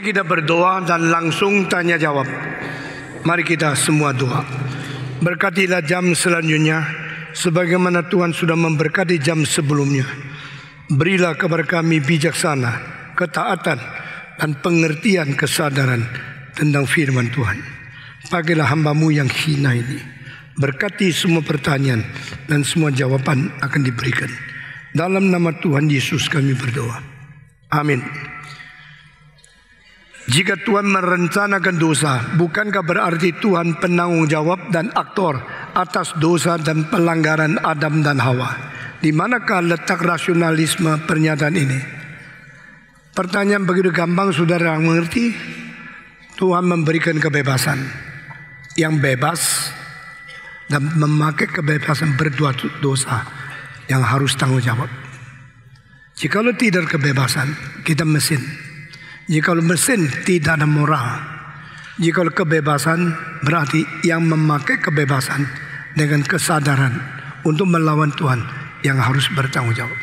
kita berdoa dan langsung tanya jawab. Mari kita semua doa. Berkatilah jam selanjutnya sebagaimana Tuhan sudah memberkati jam sebelumnya. Berilah kepada kami bijaksana, ketaatan, dan pengertian kesadaran tentang firman Tuhan. Pakailah hamba-Mu yang hina ini. Berkati semua pertanyaan dan semua jawaban akan diberikan. Dalam nama Tuhan Yesus kami berdoa. Amin. Jika Tuhan merencanakan dosa, bukankah berarti Tuhan penanggung jawab dan aktor atas dosa dan pelanggaran Adam dan Hawa? Di manakah letak rasionalisme pernyataan ini? Pertanyaan begitu gampang, saudara mengerti. Tuhan memberikan kebebasan yang bebas dan memakai kebebasan berbuat dosa yang harus tanggung jawab. Jikalau tidak kebebasan, kita mesin. Jikalau mesin tidak ada moral. Jikalau kebebasan berarti yang memakai kebebasan dengan kesadaran untuk melawan Tuhan yang harus bertanggung jawab.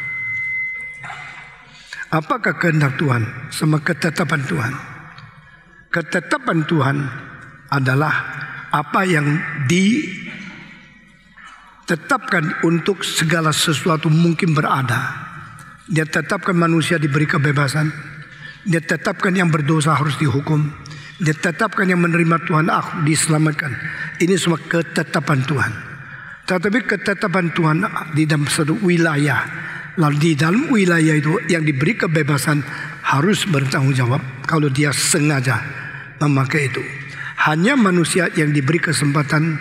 Apakah kehendak Tuhan sama ketetapan Tuhan? Ketetapan Tuhan adalah apa yang ditetapkan untuk segala sesuatu mungkin berada. Dia tetapkan manusia diberi kebebasan. Dia tetapkan yang berdosa harus dihukum. Dia tetapkan yang menerima Tuhan diselamatkan. Ini semua ketetapan Tuhan. Tetapi ketetapan Tuhan di dalam satu wilayah. Lalu di dalam wilayah itu yang diberi kebebasan harus bertanggung jawab kalau dia sengaja memakai itu. Hanya manusia yang diberi kesempatan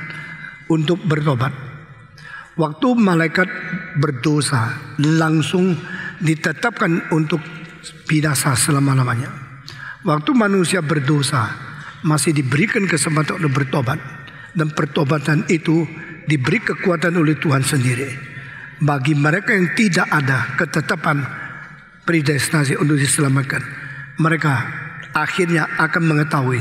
untuk bertobat. Waktu malaikat berdosa langsung ditetapkan untuk binasa selama-lamanya. Waktu manusia berdosa masih diberikan kesempatan untuk bertobat. Dan pertobatan itu diberi kekuatan oleh Tuhan sendiri. Bagi mereka yang tidak ada ketetapan predestinasi untuk diselamatkan, mereka akhirnya akan mengetahui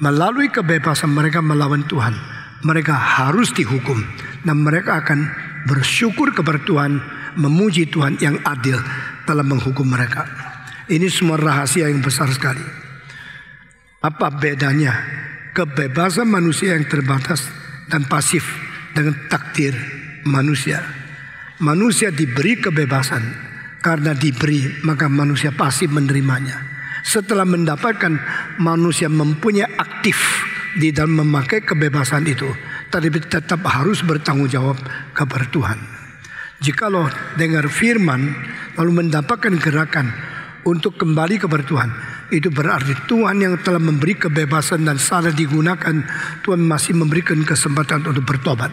melalui kebebasan mereka melawan Tuhan, mereka harus dihukum. Dan mereka akan bersyukur kepada Tuhan, memuji Tuhan yang adil dalam menghukum mereka. Ini semua rahasia yang besar sekali. Apa bedanya kebebasan manusia yang terbatas dan pasif dengan takdir manusia? Manusia diberi kebebasan karena diberi, maka manusia pasif menerimanya. Setelah mendapatkan, manusia mempunyai aktif di dalam memakai kebebasan itu, tapi tetap harus bertanggung jawab kepada Tuhan. Jikalau dengar firman lalu mendapatkan gerakan untuk kembali kepada Tuhan, itu berarti Tuhan yang telah memberi kebebasan dan salah digunakan, Tuhan masih memberikan kesempatan untuk bertobat.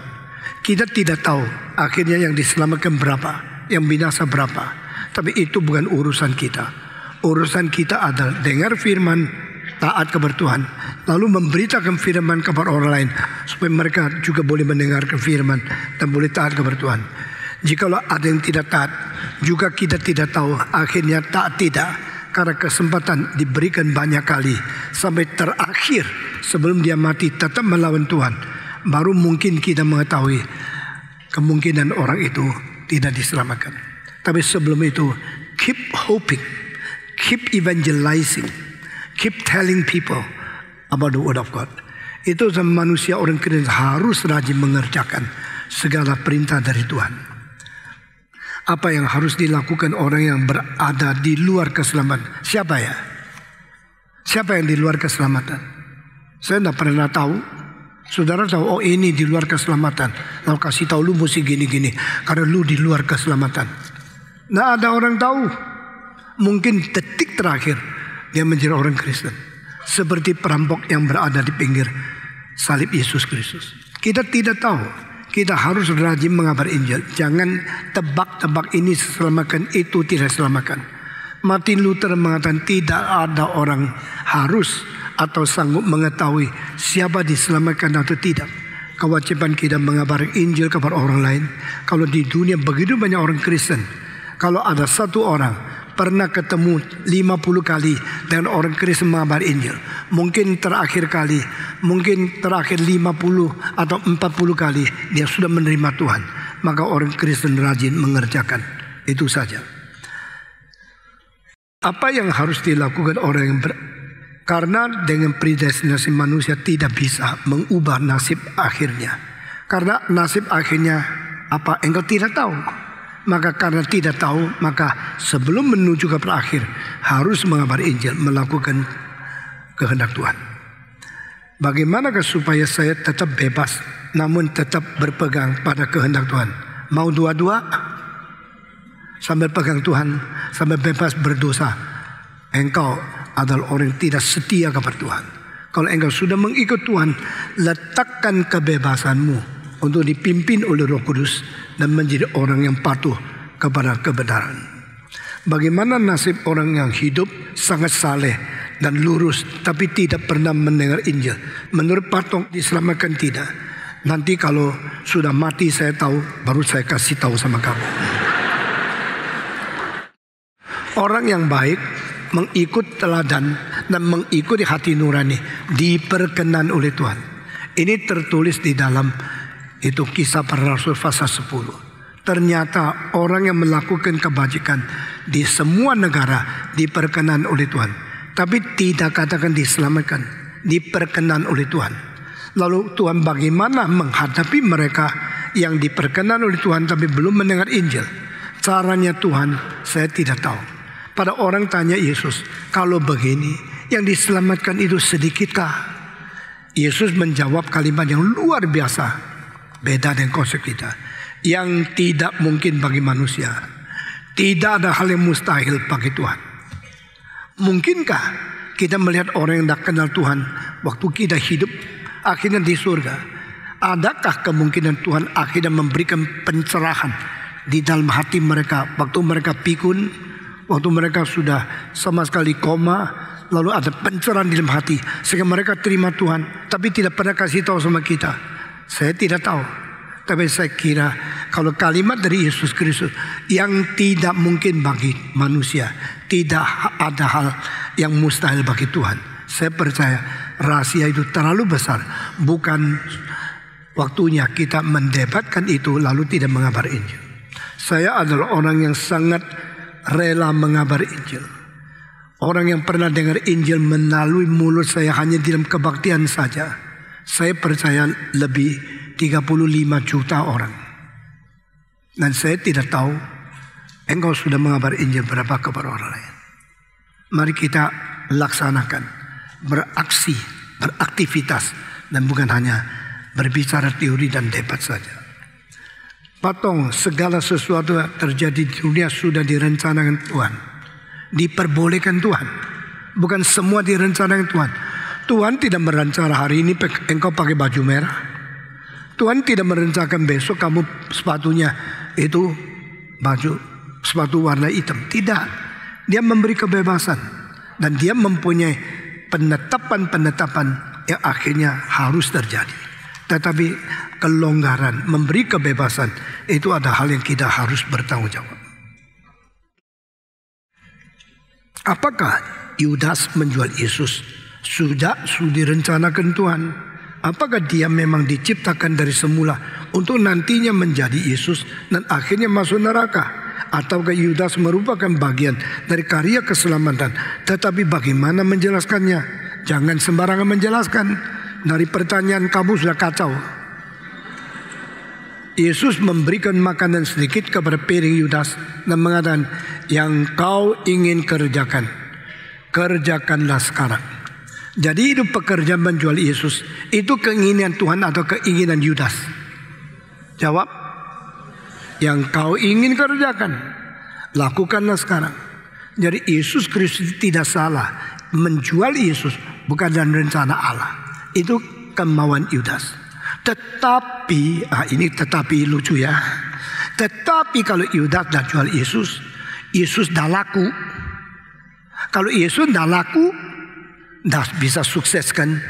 Kita tidak tahu akhirnya yang diselamatkan berapa, yang binasa berapa. Tapi itu bukan urusan kita. Urusan kita adalah dengar firman, taat kepada Tuhan, lalu memberitakan firman kepada orang lain supaya mereka juga boleh mendengarkan firman dan boleh taat kepada Tuhan. Jikalau ada yang tidak taat, juga kita tidak tahu akhirnya taat tidak, karena kesempatan diberikan banyak kali sampai terakhir sebelum dia mati tetap melawan Tuhan. Baru mungkin kita mengetahui kemungkinan orang itu tidak diselamatkan. Tapi sebelum itu, keep hoping, keep evangelizing, keep telling people about the word of God. Itu manusia orang Kristen harus rajin mengerjakan segala perintah dari Tuhan. Apa yang harus dilakukan orang yang berada di luar keselamatan? Siapa ya? Siapa yang di luar keselamatan? Saya tidak pernah tahu. Saudara tahu, oh ini di luar keselamatan. Lalu kasih tahu lu mesti gini-gini, karena lu di luar keselamatan. Tidak ada orang tahu. Mungkin detik terakhir dia menjadi orang Kristen. Seperti perampok yang berada di pinggir salib Yesus Kristus. Kita tidak tahu. Kita harus rajin mengabar Injil. Jangan tebak-tebak ini selamatkan, itu tidak selamatkan. Martin Luther mengatakan tidak ada orang harus atau sanggup mengetahui siapa diselamatkan atau tidak. Kewajiban kita mengabar Injil kepada orang lain. Kalau di dunia begitu banyak orang Kristen, kalau ada satu orang pernah ketemu 50 kali dengan orang Kristen mengabar Injil, mungkin terakhir 50 atau 40 kali dia sudah menerima Tuhan, maka orang Kristen rajin mengerjakan. Itu saja. Apa yang harus dilakukan orang yang Karena dengan predestinasi manusia tidak bisa mengubah nasib akhirnya. Karena nasib akhirnya apa engkau tidak tahu. Maka karena tidak tahu, maka sebelum menuju ke akhir harus mengabari Injil, melakukan kehendak Tuhan. Bagaimanakah supaya saya tetap bebas namun tetap berpegang pada kehendak Tuhan? Mau dua-dua? Sambil pegang Tuhan, sambil bebas berdosa. Engkau adalah orang yang tidak setia kepada Tuhan. Kalau engkau sudah mengikut Tuhan, letakkan kebebasanmu untuk dipimpin oleh Roh Kudus dan menjadi orang yang patuh kepada kebenaran. Bagaimana nasib orang yang hidup sangat saleh dan lurus tapi tidak pernah mendengar Injil? Menurut Patok diselamatkan tidak. Nanti kalau sudah mati saya tahu, baru saya kasih tahu sama kamu. Orang yang baik mengikut teladan dan mengikuti hati nurani diperkenan oleh Tuhan. Ini tertulis di dalam itu Kisah Para Rasul pasal 10. Ternyata orang yang melakukan kebajikan di semua negara diperkenan oleh Tuhan. Tapi tidak katakan diselamatkan, diperkenan oleh Tuhan. Lalu Tuhan bagaimana menghadapi mereka yang diperkenan oleh Tuhan tapi belum mendengar Injil? Caranya Tuhan saya tidak tahu. Pada orang tanya Yesus, kalau begini yang diselamatkan itu sedikitkah? Yesus menjawab kalimat yang luar biasa. Beda dengan konsep kita. Yang tidak mungkin bagi manusia. Tidak ada hal yang mustahil bagi Tuhan. Mungkinkah kita melihat orang yang tidak kenal Tuhan waktu kita hidup akhirnya di surga? Adakah kemungkinan Tuhan akhirnya memberikan pencerahan di dalam hati mereka waktu mereka pikun? Waktu mereka sudah sama sekali koma, lalu ada pencerahan di dalam hati sehingga mereka terima Tuhan, tapi tidak pernah kasih tahu sama kita. Saya tidak tahu, tapi saya kira kalau kalimat dari Yesus Kristus yang tidak mungkin bagi manusia, tidak ada hal yang mustahil bagi Tuhan. Saya percaya rahasia itu terlalu besar. Bukan waktunya kita mendebatkan itu lalu tidak mengabar Injil. Saya adalah orang yang sangat rela mengabar Injil. Orang yang pernah dengar Injil melalui mulut saya hanya di dalam kebaktian saja. Saya percaya lebih 35 juta orang. Dan saya tidak tahu engkau sudah mengabar Injil berapa kepada orang lain. Mari kita laksanakan, beraksi, beraktivitas, dan bukan hanya berbicara teori dan debat saja. Patong, segala sesuatu yang terjadi di dunia sudah direncanakan Tuhan. Diperbolehkan Tuhan. Bukan semua direncanakan Tuhan. Tuhan tidak merencana hari ini engkau pakai baju merah. Tuhan tidak merencanakan besok kamu sepatunya itu sepatu warna hitam. Tidak. Dia memberi kebebasan. Dan dia mempunyai penetapan-penetapan yang akhirnya harus terjadi. Tetapi kelonggaran, memberi kebebasan, itu ada hal yang kita harus bertanggung jawab. Apakah Yudas menjual Yesus? Sudah direncanakan Tuhan. Apakah dia memang diciptakan dari semula untuk nantinya menjadi Yesus dan akhirnya masuk neraka? Ataukah Yudas merupakan bagian dari karya keselamatan? Tetapi bagaimana menjelaskannya? Jangan sembarangan menjelaskan. Dari pertanyaan kamu sudah kacau. Yesus memberikan makanan sedikit kepada piring Yudas dan mengatakan, yang kau ingin kerjakan, kerjakanlah sekarang. Jadi itu pekerjaan menjual Yesus. Itu keinginan Tuhan atau keinginan Yudas? Jawab. Yang kau ingin kerjakan, lakukanlah sekarang. Jadi Yesus Kristus tidak salah. Menjual Yesus bukan dalam rencana Allah. Itu kemauan Yudas. Tetapi, ini tetapi lucu ya. Tetapi kalau Yudas dah jual Yesus, Yesus dah laku. Kalau Yesus dah laku, dah bisa sukseskan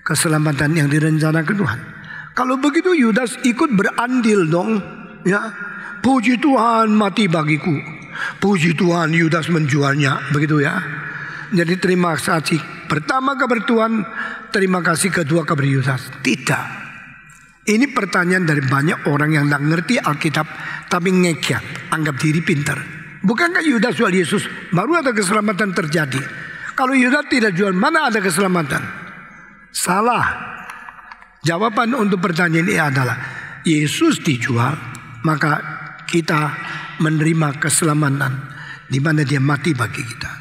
keselamatan yang direncanakan Tuhan. Kalau begitu Yudas ikut berandil dong, ya. Puji Tuhan mati bagiku. Puji Tuhan Yudas menjualnya, begitu ya. Jadi terima kasih pertama kepada Tuhan, terima kasih kedua kepada Yudas. Tidak. Ini pertanyaan dari banyak orang yang tidak ngerti Alkitab tapi ngekiat, anggap diri pintar. Bukankah Yudas jual Yesus baru ada keselamatan terjadi? Kalau Yudas tidak jual, mana ada keselamatan? Salah. Jawaban untuk pertanyaan ini adalah Yesus dijual, maka kita menerima keselamatan di mana dia mati bagi kita.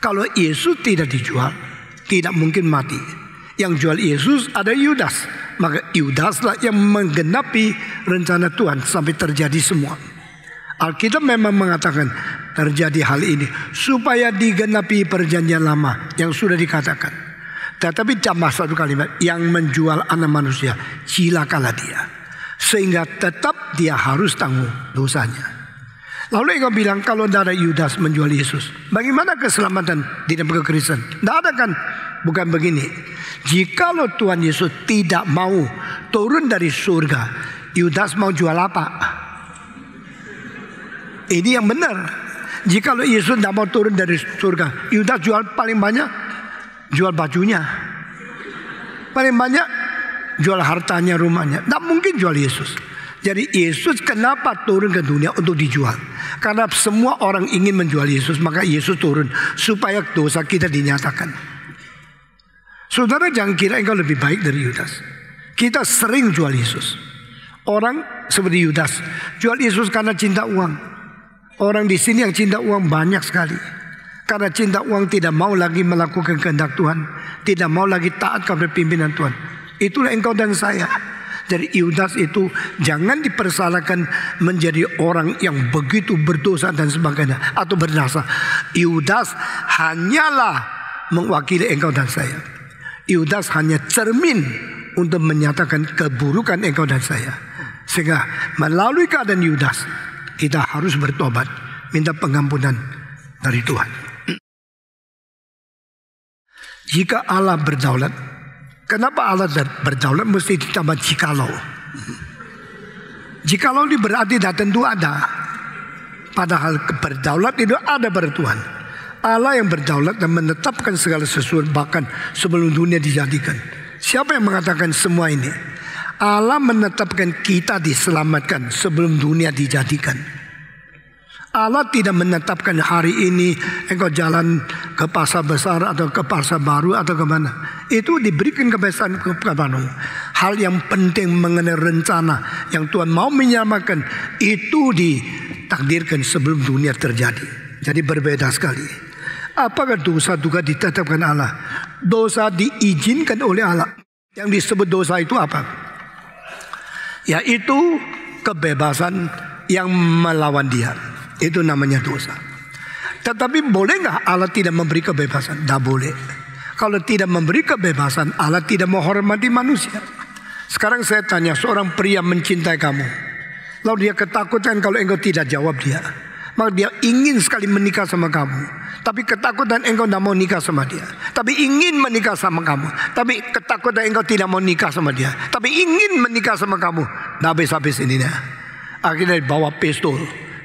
Kalau Yesus tidak dijual, tidak mungkin mati. Yang jual Yesus ada Yudas, maka Yudaslah yang menggenapi rencana Tuhan sampai terjadi semua. Alkitab memang mengatakan terjadi hal ini supaya digenapi perjanjian lama yang sudah dikatakan. Tetapi tambah satu kalimat, yang menjual anak manusia, cilakalah dia. Sehingga tetap dia harus tanggung dosanya. Lalu engkau bilang kalau tidak ada Yudas menjual Yesus, bagaimana keselamatan di dalam kekristenan? Tidak ada kan? Bukan begini. Jikalau Tuhan Yesus tidak mau turun dari surga, Yudas mau jual apa? Ini yang benar. Jikalau Yesus tidak mau turun dari surga, Yudas jual paling banyak, jual bajunya. Paling banyak, jual hartanya, rumahnya. Tidak mungkin jual Yesus. Jadi Yesus kenapa turun ke dunia untuk dijual? Karena semua orang ingin menjual Yesus, maka Yesus turun supaya dosa kita dinyatakan. Saudara, jangan kira engkau lebih baik dari Yudas. Kita sering jual Yesus. Orang seperti Yudas jual Yesus karena cinta uang. Orang di sini yang cinta uang banyak sekali. Karena cinta uang tidak mau lagi melakukan kehendak Tuhan, tidak mau lagi taat kepada pimpinan Tuhan. Itulah engkau dan saya. Jadi Yudas itu jangan dipersalahkan menjadi orang yang begitu berdosa dan sebagainya atau berdasa. Yudas hanyalah mewakili engkau dan saya. Yudas hanya cermin untuk menyatakan keburukan engkau dan saya. Sehingga melalui keadaan Yudas kita harus bertobat, minta pengampunan dari Tuhan. Jika Allah berdaulat, kenapa Allah berdaulat mesti ditambah jikalau? Jikalau ini berarti tidak tentu ada. Padahal berdaulat itu ada pada Tuhan. Allah yang berdaulat dan menetapkan segala sesuatu bahkan sebelum dunia dijadikan. Siapa yang mengatakan semua ini? Allah menetapkan kita diselamatkan sebelum dunia dijadikan. Allah tidak menetapkan hari ini engkau jalan ke pasar besar atau ke pasar baru atau kemana. Itu diberikan kebesaran kepadamu. Hal yang penting mengenai rencana yang Tuhan mau menyelamatkan itu ditakdirkan sebelum dunia terjadi. Jadi berbeda sekali. Apakah dosa juga ditetapkan Allah? Dosa diizinkan oleh Allah. Yang disebut dosa itu apa? Yaitu kebebasan yang melawan dia. Itu namanya dosa. Tetapi boleh nggak Allah tidak memberi kebebasan? Tidak boleh. Kalau tidak memberi kebebasan, Allah tidak menghormati manusia. Sekarang saya tanya, seorang pria mencintai kamu, lalu dia ketakutan kalau engkau tidak jawab dia, maka dia ingin sekali menikah sama kamu. Tapi ketakutan engkau tidak mau nikah sama dia. Tapi ingin menikah sama kamu. Tapi ketakutan engkau tidak mau nikah sama dia. Tapi ingin menikah sama kamu. Nah, habis-habis ini ya. Akhirnya bawa pistol,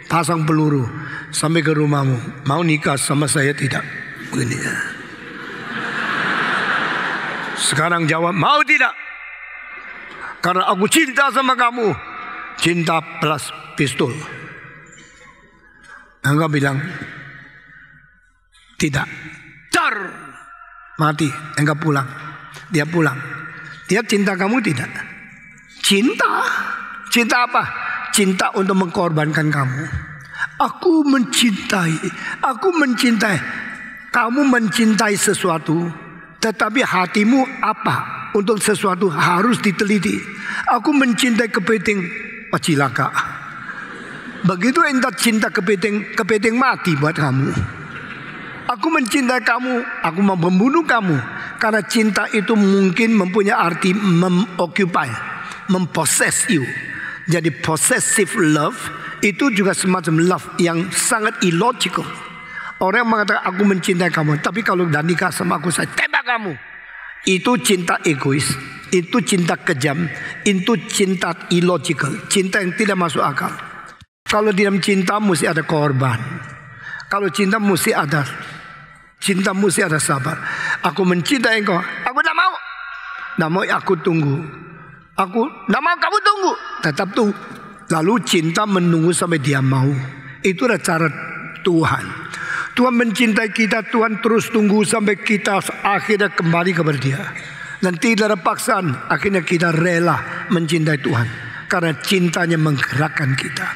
pasang peluru, sampai ke rumahmu. Mau nikah sama saya tidak? Begini ya. Sekarang jawab, mau tidak? Karena aku cinta sama kamu. Cinta plus pistol. Engkau bilang, tidak. Car. Mati. Engkau pulang. Dia pulang. Dia cinta kamu tidak? Cinta. Cinta apa? Cinta untuk mengkorbankan kamu. Aku mencintai. Aku mencintai. Kamu mencintai sesuatu. Tetapi hatimu apa? Untuk sesuatu harus diteliti. Aku mencintai kepiting. Cilaka. Begitu entah cinta kepiting mati buat kamu. Aku mencintai kamu, aku mau membunuh kamu. Karena cinta itu mungkin mempunyai arti occupy, mempossess you. Jadi possessive love itu juga semacam love yang sangat illogical. Orang yang mengatakan aku mencintai kamu, tapi kalau udah nikah sama aku saya tembak kamu. Itu cinta egois, itu cinta kejam, itu cinta illogical, cinta yang tidak masuk akal. Kalau dalam cinta mesti ada korban. Kalau cinta mesti ada sabar. Aku mencintai engkau. Aku tidak mau. Tidak mau aku tunggu. Aku tidak mau kamu tunggu. Tetap tunggu. Lalu cinta menunggu sampai dia mau. Itu adalah cara Tuhan. Tuhan mencintai kita, Tuhan terus tunggu sampai kita akhirnya kembali kepada Dia. Dan tidak ada paksaan, akhirnya kita rela mencintai Tuhan. Karena cintanya menggerakkan kita.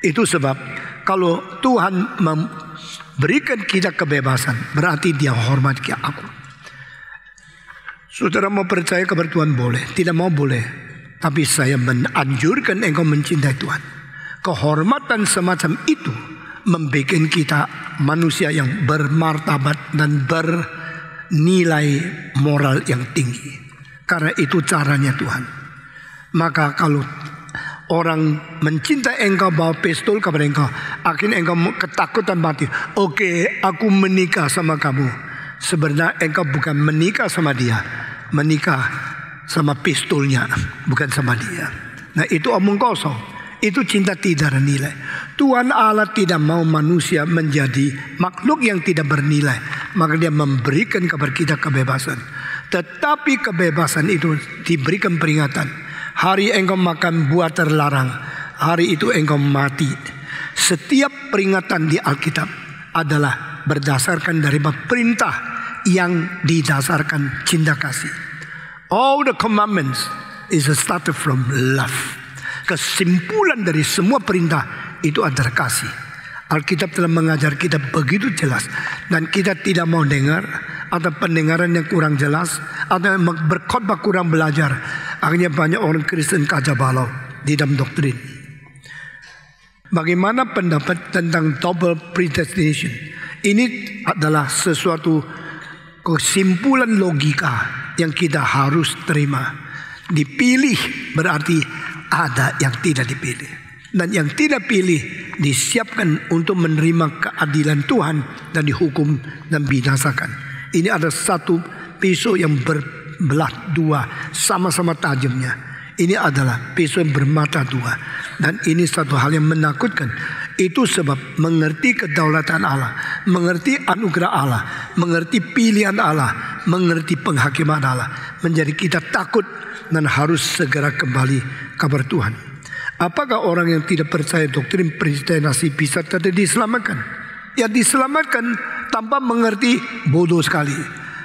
Itu sebab kalau Tuhan memberikan kita kebebasan, berarti Dia hormati aku. Saudara mau percaya kepada Tuhan boleh, tidak mau boleh. Tapi saya menganjurkan engkau mencintai Tuhan. Kehormatan semacam itu membuat kita manusia yang bermartabat dan bernilai moral yang tinggi. Karena itu caranya Tuhan. Maka kalau orang mencintai engkau, bawa pistol kepada engkau, akhirnya engkau ketakutan mati. Oke, aku menikah sama kamu. Sebenarnya engkau bukan menikah sama dia, menikah sama pistolnya, bukan sama dia. Nah, itu omong kosong. Itu cinta tidak ada nilai. Tuhan Allah tidak mau manusia menjadi makhluk yang tidak bernilai. Maka Dia memberikan kepada kita kebebasan. Tetapi kebebasan itu diberikan peringatan. Hari engkau makan buah terlarang, hari itu engkau mati. Setiap peringatan di Alkitab adalah berdasarkan dari perintah yang didasarkan cinta kasih. All the commandments is started from love. Kesimpulan dari semua perintah itu adalah kasih. Alkitab telah mengajar kita begitu jelas. Dan kita tidak mau dengar, atau pendengaran yang kurang jelas, atau berkhotbah kurang belajar. Akhirnya banyak orang Kristen kacau balau di dalam doktrin. Bagaimana pendapat tentang double predestination? Ini adalah sesuatu kesimpulan logika yang kita harus terima. Dipilih berarti ada yang tidak dipilih. Dan yang tidak pilih disiapkan untuk menerima keadilan Tuhan dan dihukum dan binasakan. Ini ada satu pisau yang berbelah dua, sama-sama tajamnya. Ini adalah pisau yang bermata dua. Dan ini satu hal yang menakutkan. Itu sebab mengerti kedaulatan Allah, mengerti anugerah Allah, mengerti pilihan Allah, mengerti penghakiman Allah, menjadi kita takut dan harus segera kembali kepada Tuhan. Apakah orang yang tidak percaya doktrin predestinasi bisa tetap diselamatkan? Ya, diselamatkan tanpa mengerti, bodoh sekali.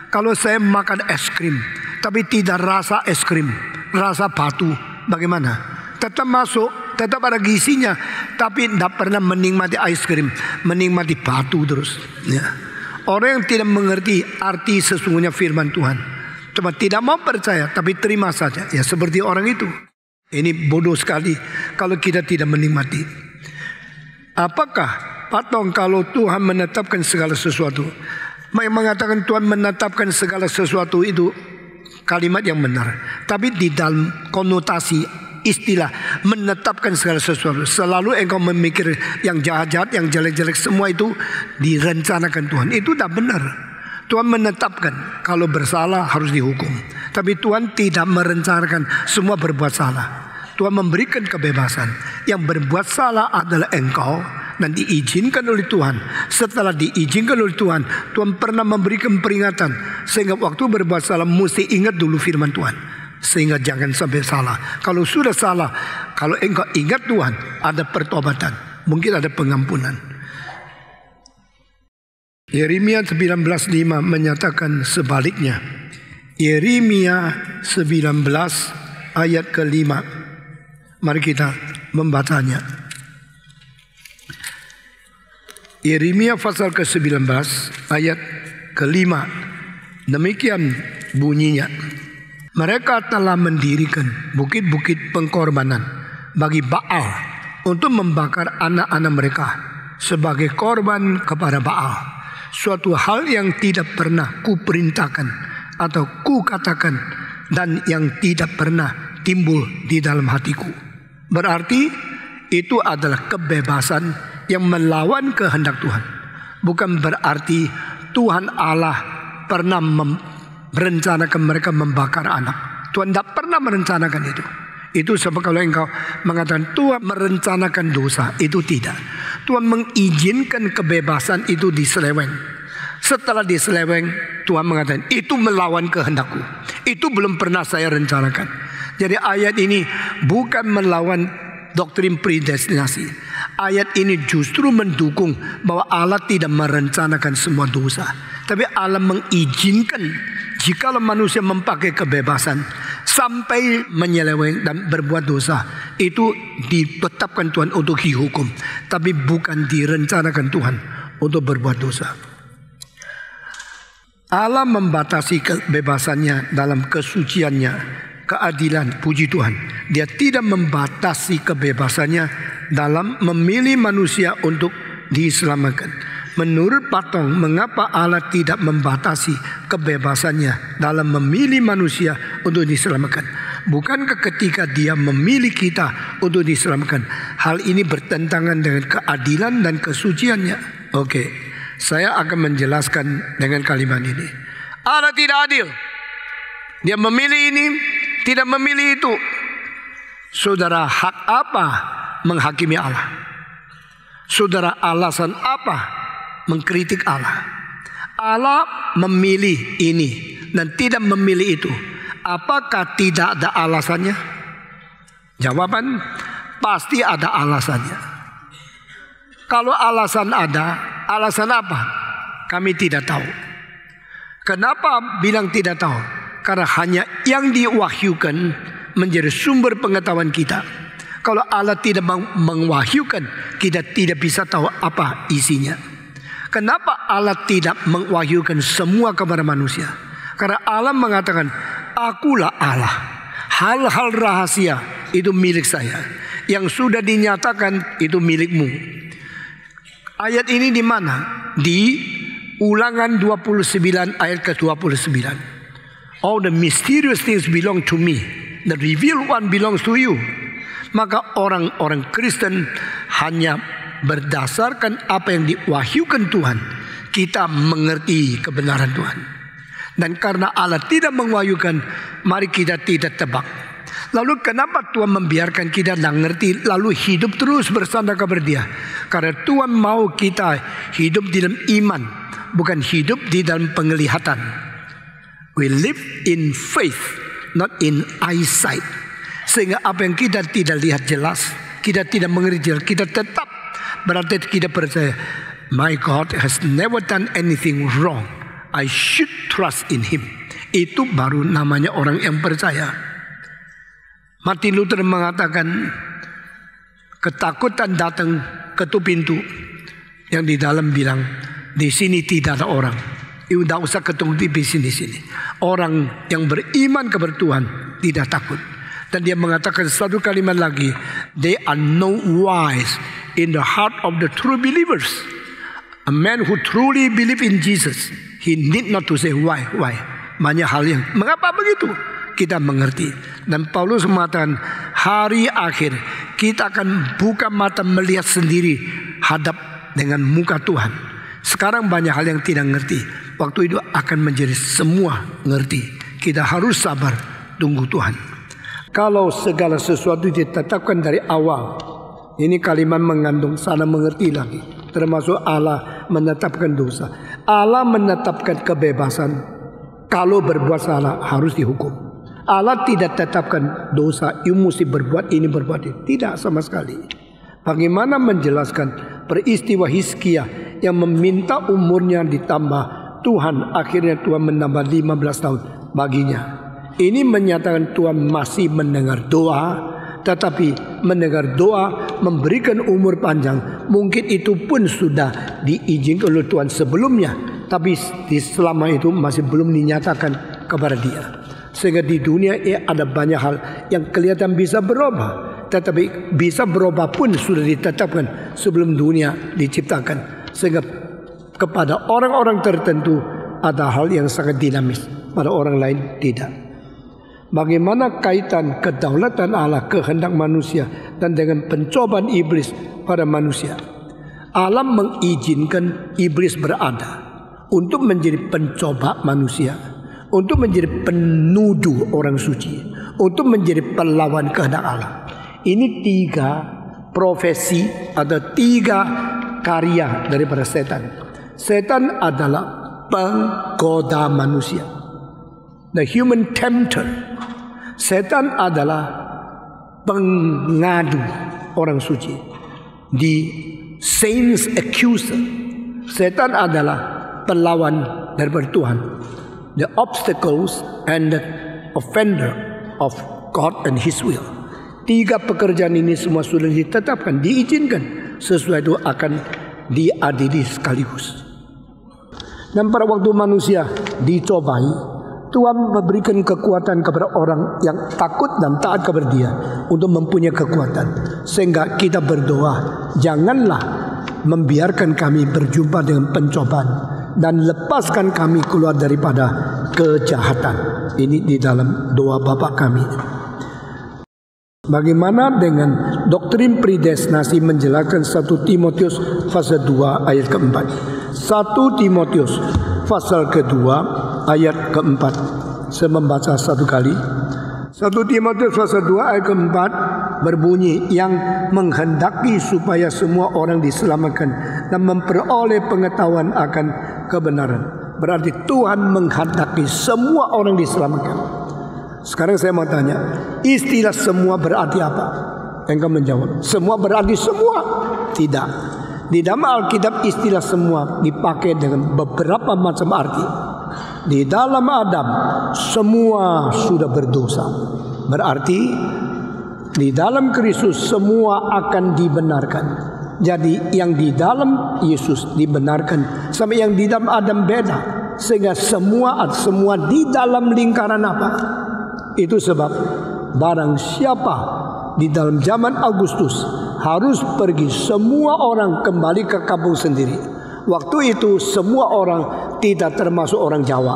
Kalau saya makan es krim tapi tidak rasa es krim, rasa batu, bagaimana? Tetap masuk, tetap ada gizinya, tapi tidak pernah menikmati es krim, menikmati batu terus. Ya. Orang yang tidak mengerti arti sesungguhnya firman Tuhan, cuma tidak mau percaya, tapi terima saja. Ya, seperti orang itu. Ini bodoh sekali kalau kita tidak menikmati. Apakah patong kalau Tuhan menetapkan segala sesuatu? Mengatakan Tuhan menetapkan segala sesuatu itu kalimat yang benar. Tapi di dalam konotasi istilah menetapkan segala sesuatu, selalu engkau memikir yang jahat-jahat, yang jelek-jelek, semua itu direncanakan Tuhan. Itu tak benar. Tuhan menetapkan kalau bersalah harus dihukum. Tapi Tuhan tidak merencanakan semua berbuat salah. Tuhan memberikan kebebasan. Yang berbuat salah adalah engkau dan diizinkan oleh Tuhan. Setelah diizinkan oleh Tuhan, Tuhan pernah memberikan peringatan. Sehingga waktu berbuat salah mesti ingat dulu firman Tuhan. Sehingga jangan sampai salah. Kalau sudah salah, kalau engkau ingat Tuhan, ada pertobatan. Mungkin ada pengampunan. Yeremia 19:5 menyatakan sebaliknya. Yeremia 19 ayat ke-5. Mari kita membacanya. Yeremia pasal ke-19 ayat ke-5. Demikian bunyinya. Mereka telah mendirikan bukit-bukit pengkorbanan bagi Baal untuk membakar anak-anak mereka sebagai korban kepada Baal. Suatu hal yang tidak pernah kuperintahkan atau kukatakan dan yang tidak pernah timbul di dalam hatiku. Berarti itu adalah kebebasan yang melawan kehendak Tuhan. Bukan berarti Tuhan Allah pernah merencanakan mereka membakar anak. Tuhan tidak pernah merencanakan itu. Itu sebab kalau engkau mengatakan Tuhan merencanakan dosa, itu tidak. Tuhan mengizinkan kebebasan itu diseleweng. Setelah diseleweng, Tuhan mengatakan itu melawan kehendakku. Itu belum pernah saya rencanakan. Jadi ayat ini bukan melawan doktrin predestinasi. Ayat ini justru mendukung bahwa Allah tidak merencanakan semua dosa, tapi Allah mengizinkan jikalau manusia memakai kebebasan sampai menyeleweng dan berbuat dosa, itu ditetapkan Tuhan untuk dihukum, tapi bukan direncanakan Tuhan untuk berbuat dosa. Allah membatasi kebebasannya dalam kesuciannya, keadilan, puji Tuhan. Dia tidak membatasi kebebasannya dalam memilih manusia untuk diselamatkan. Menurut Patong, mengapa Allah tidak membatasi kebebasannya dalam memilih manusia untuk diselamatkan? Bukankah ketika Dia memilih kita untuk diselamatkan, hal ini bertentangan dengan keadilan dan kesuciannya? Oke, saya akan menjelaskan dengan kalimat ini. Allah tidak adil. Dia memilih ini, tidak memilih itu. Saudara, hak apa menghakimi Allah? Saudara, alasan apa mengkritik Allah? Allah memilih ini dan tidak memilih itu. Apakah tidak ada alasannya? Jawaban, pasti ada alasannya. Kalau alasan ada, alasan apa? Kami tidak tahu. Kenapa bilang tidak tahu? Karena hanya yang diwahyukan menjadi sumber pengetahuan kita. Kalau Allah tidak mengwahyukan, kita tidak bisa tahu apa isinya. Kenapa Allah tidak mengwahyukan semua kepada manusia? Karena Allah mengatakan, akulah Allah. Hal-hal rahasia itu milik saya. Yang sudah dinyatakan itu milikmu. Ayat ini di mana? Di Ulangan 29 ayat ke-29. All the mysterious things belong to me. The revealed one belongs to you. Maka orang-orang Kristen hanya berdasarkan apa yang diwahyukan Tuhan, kita mengerti kebenaran Tuhan. Dan karena Allah tidak mewahyukan, mari kita tidak tebak. Lalu kenapa Tuhan membiarkan kita tidak mengerti lalu hidup terus bersandar kepada Dia? Karena Tuhan mau kita hidup di dalam iman, bukan hidup di dalam penglihatan. We live in faith, not in eyesight. Sehingga apa yang kita tidak lihat jelas, kita tidak mengerti jelas, kita tetap berarti kita percaya, my God has never done anything wrong. I should trust in Him. Itu baru namanya orang yang percaya. Martin Luther mengatakan, ketakutan datang ketuk pintu. Yang di dalam bilang, di sini tidak ada orang. Tidak usah ketuk di sini. Orang yang beriman kepada Tuhan tidak takut. Dan dia mengatakan satu kalimat lagi, they are no wise in the heart of the true believers. A man who truly believe in Jesus, he need not to say why. Banyak hal yang mengapa begitu, kita mengerti. Dan Paulus mengatakan hari akhir kita akan buka mata melihat sendiri hadap dengan muka Tuhan. Sekarang banyak hal yang tidak ngerti, waktu itu akan menjadi semua ngerti. Kita harus sabar tunggu Tuhan. Kalau segala sesuatu ditetapkan dari awal, ini kalimat mengandung salah mengerti lagi. Termasuk Allah menetapkan dosa. Allah menetapkan kebebasan. Kalau berbuat salah harus dihukum. Allah tidak tetapkan dosa, you mesti berbuat ini, berbuat itu. Tidak sama sekali. Bagaimana menjelaskan peristiwa Hizkia yang meminta umurnya ditambah, Tuhan akhirnya Tuhan menambah 15 tahun baginya. Ini menyatakan Tuhan masih mendengar doa, tetapi mendengar doa memberikan umur panjang. Mungkin itu pun sudah diizinkan oleh Tuhan sebelumnya, tapi selama itu masih belum dinyatakan kepada dia. Sehingga di dunia ada banyak hal yang kelihatan bisa berubah, tetapi bisa berubah pun sudah ditetapkan sebelum dunia diciptakan. Sehingga kepada orang-orang tertentu ada hal yang sangat dinamis, pada orang lain tidak. Bagaimana kaitan kedaulatan Allah, kehendak manusia dan dengan pencobaan iblis pada manusia? Allah mengizinkan iblis berada untuk menjadi pencoba manusia, untuk menjadi penuduh orang suci, untuk menjadi pelawan kehendak Allah. Ini 3 profesi, ada 3 karya daripada setan. Setan adalah penggoda manusia, the human tempter. Setan adalah pengadu orang suci. the saints accuser. Setan adalah pelawan daripada Tuhan. The obstacles and the offender of God and His will. 3 pekerjaan ini semua sudah ditetapkan, diizinkan, sesuai itu akan diadili sekaligus. Dan pada waktu manusia dicobai, Tuhan memberikan kekuatan kepada orang yang takut dan taat kepada Dia untuk mempunyai kekuatan. Sehingga kita berdoa, janganlah membiarkan kami berjumpa dengan pencobaan dan lepaskan kami keluar daripada kejahatan. Ini di dalam doa Bapa kami. Bagaimana dengan doktrin predestinasi menjelaskan 1 Timotius pasal 2 ayat keempat. 1 Timotius pasal kedua ayat keempat. Saya membaca satu kali. 1 Timotius pasal 2 ayat keempat berbunyi, yang menghendaki supaya semua orang diselamatkan dan memperoleh pengetahuan akan kebenaran. Berarti Tuhan menghendaki semua orang diselamatkan. Sekarang saya mau tanya, istilah semua berarti apa? Engkau menjawab, semua berarti semua? Tidak. Di dalam Alkitab istilah semua dipakai dengan beberapa macam arti. Di dalam Adam semua sudah berdosa. Berarti di dalam Kristus semua akan dibenarkan. Jadi yang di dalam Yesus dibenarkan, sama yang di dalam Adam beda. Sehingga semua di dalam lingkaran apa? Itu sebab barang siapa di dalam zaman Agustus harus pergi, semua orang kembali ke kampung sendiri. Waktu itu semua orang tidak termasuk orang Jawa.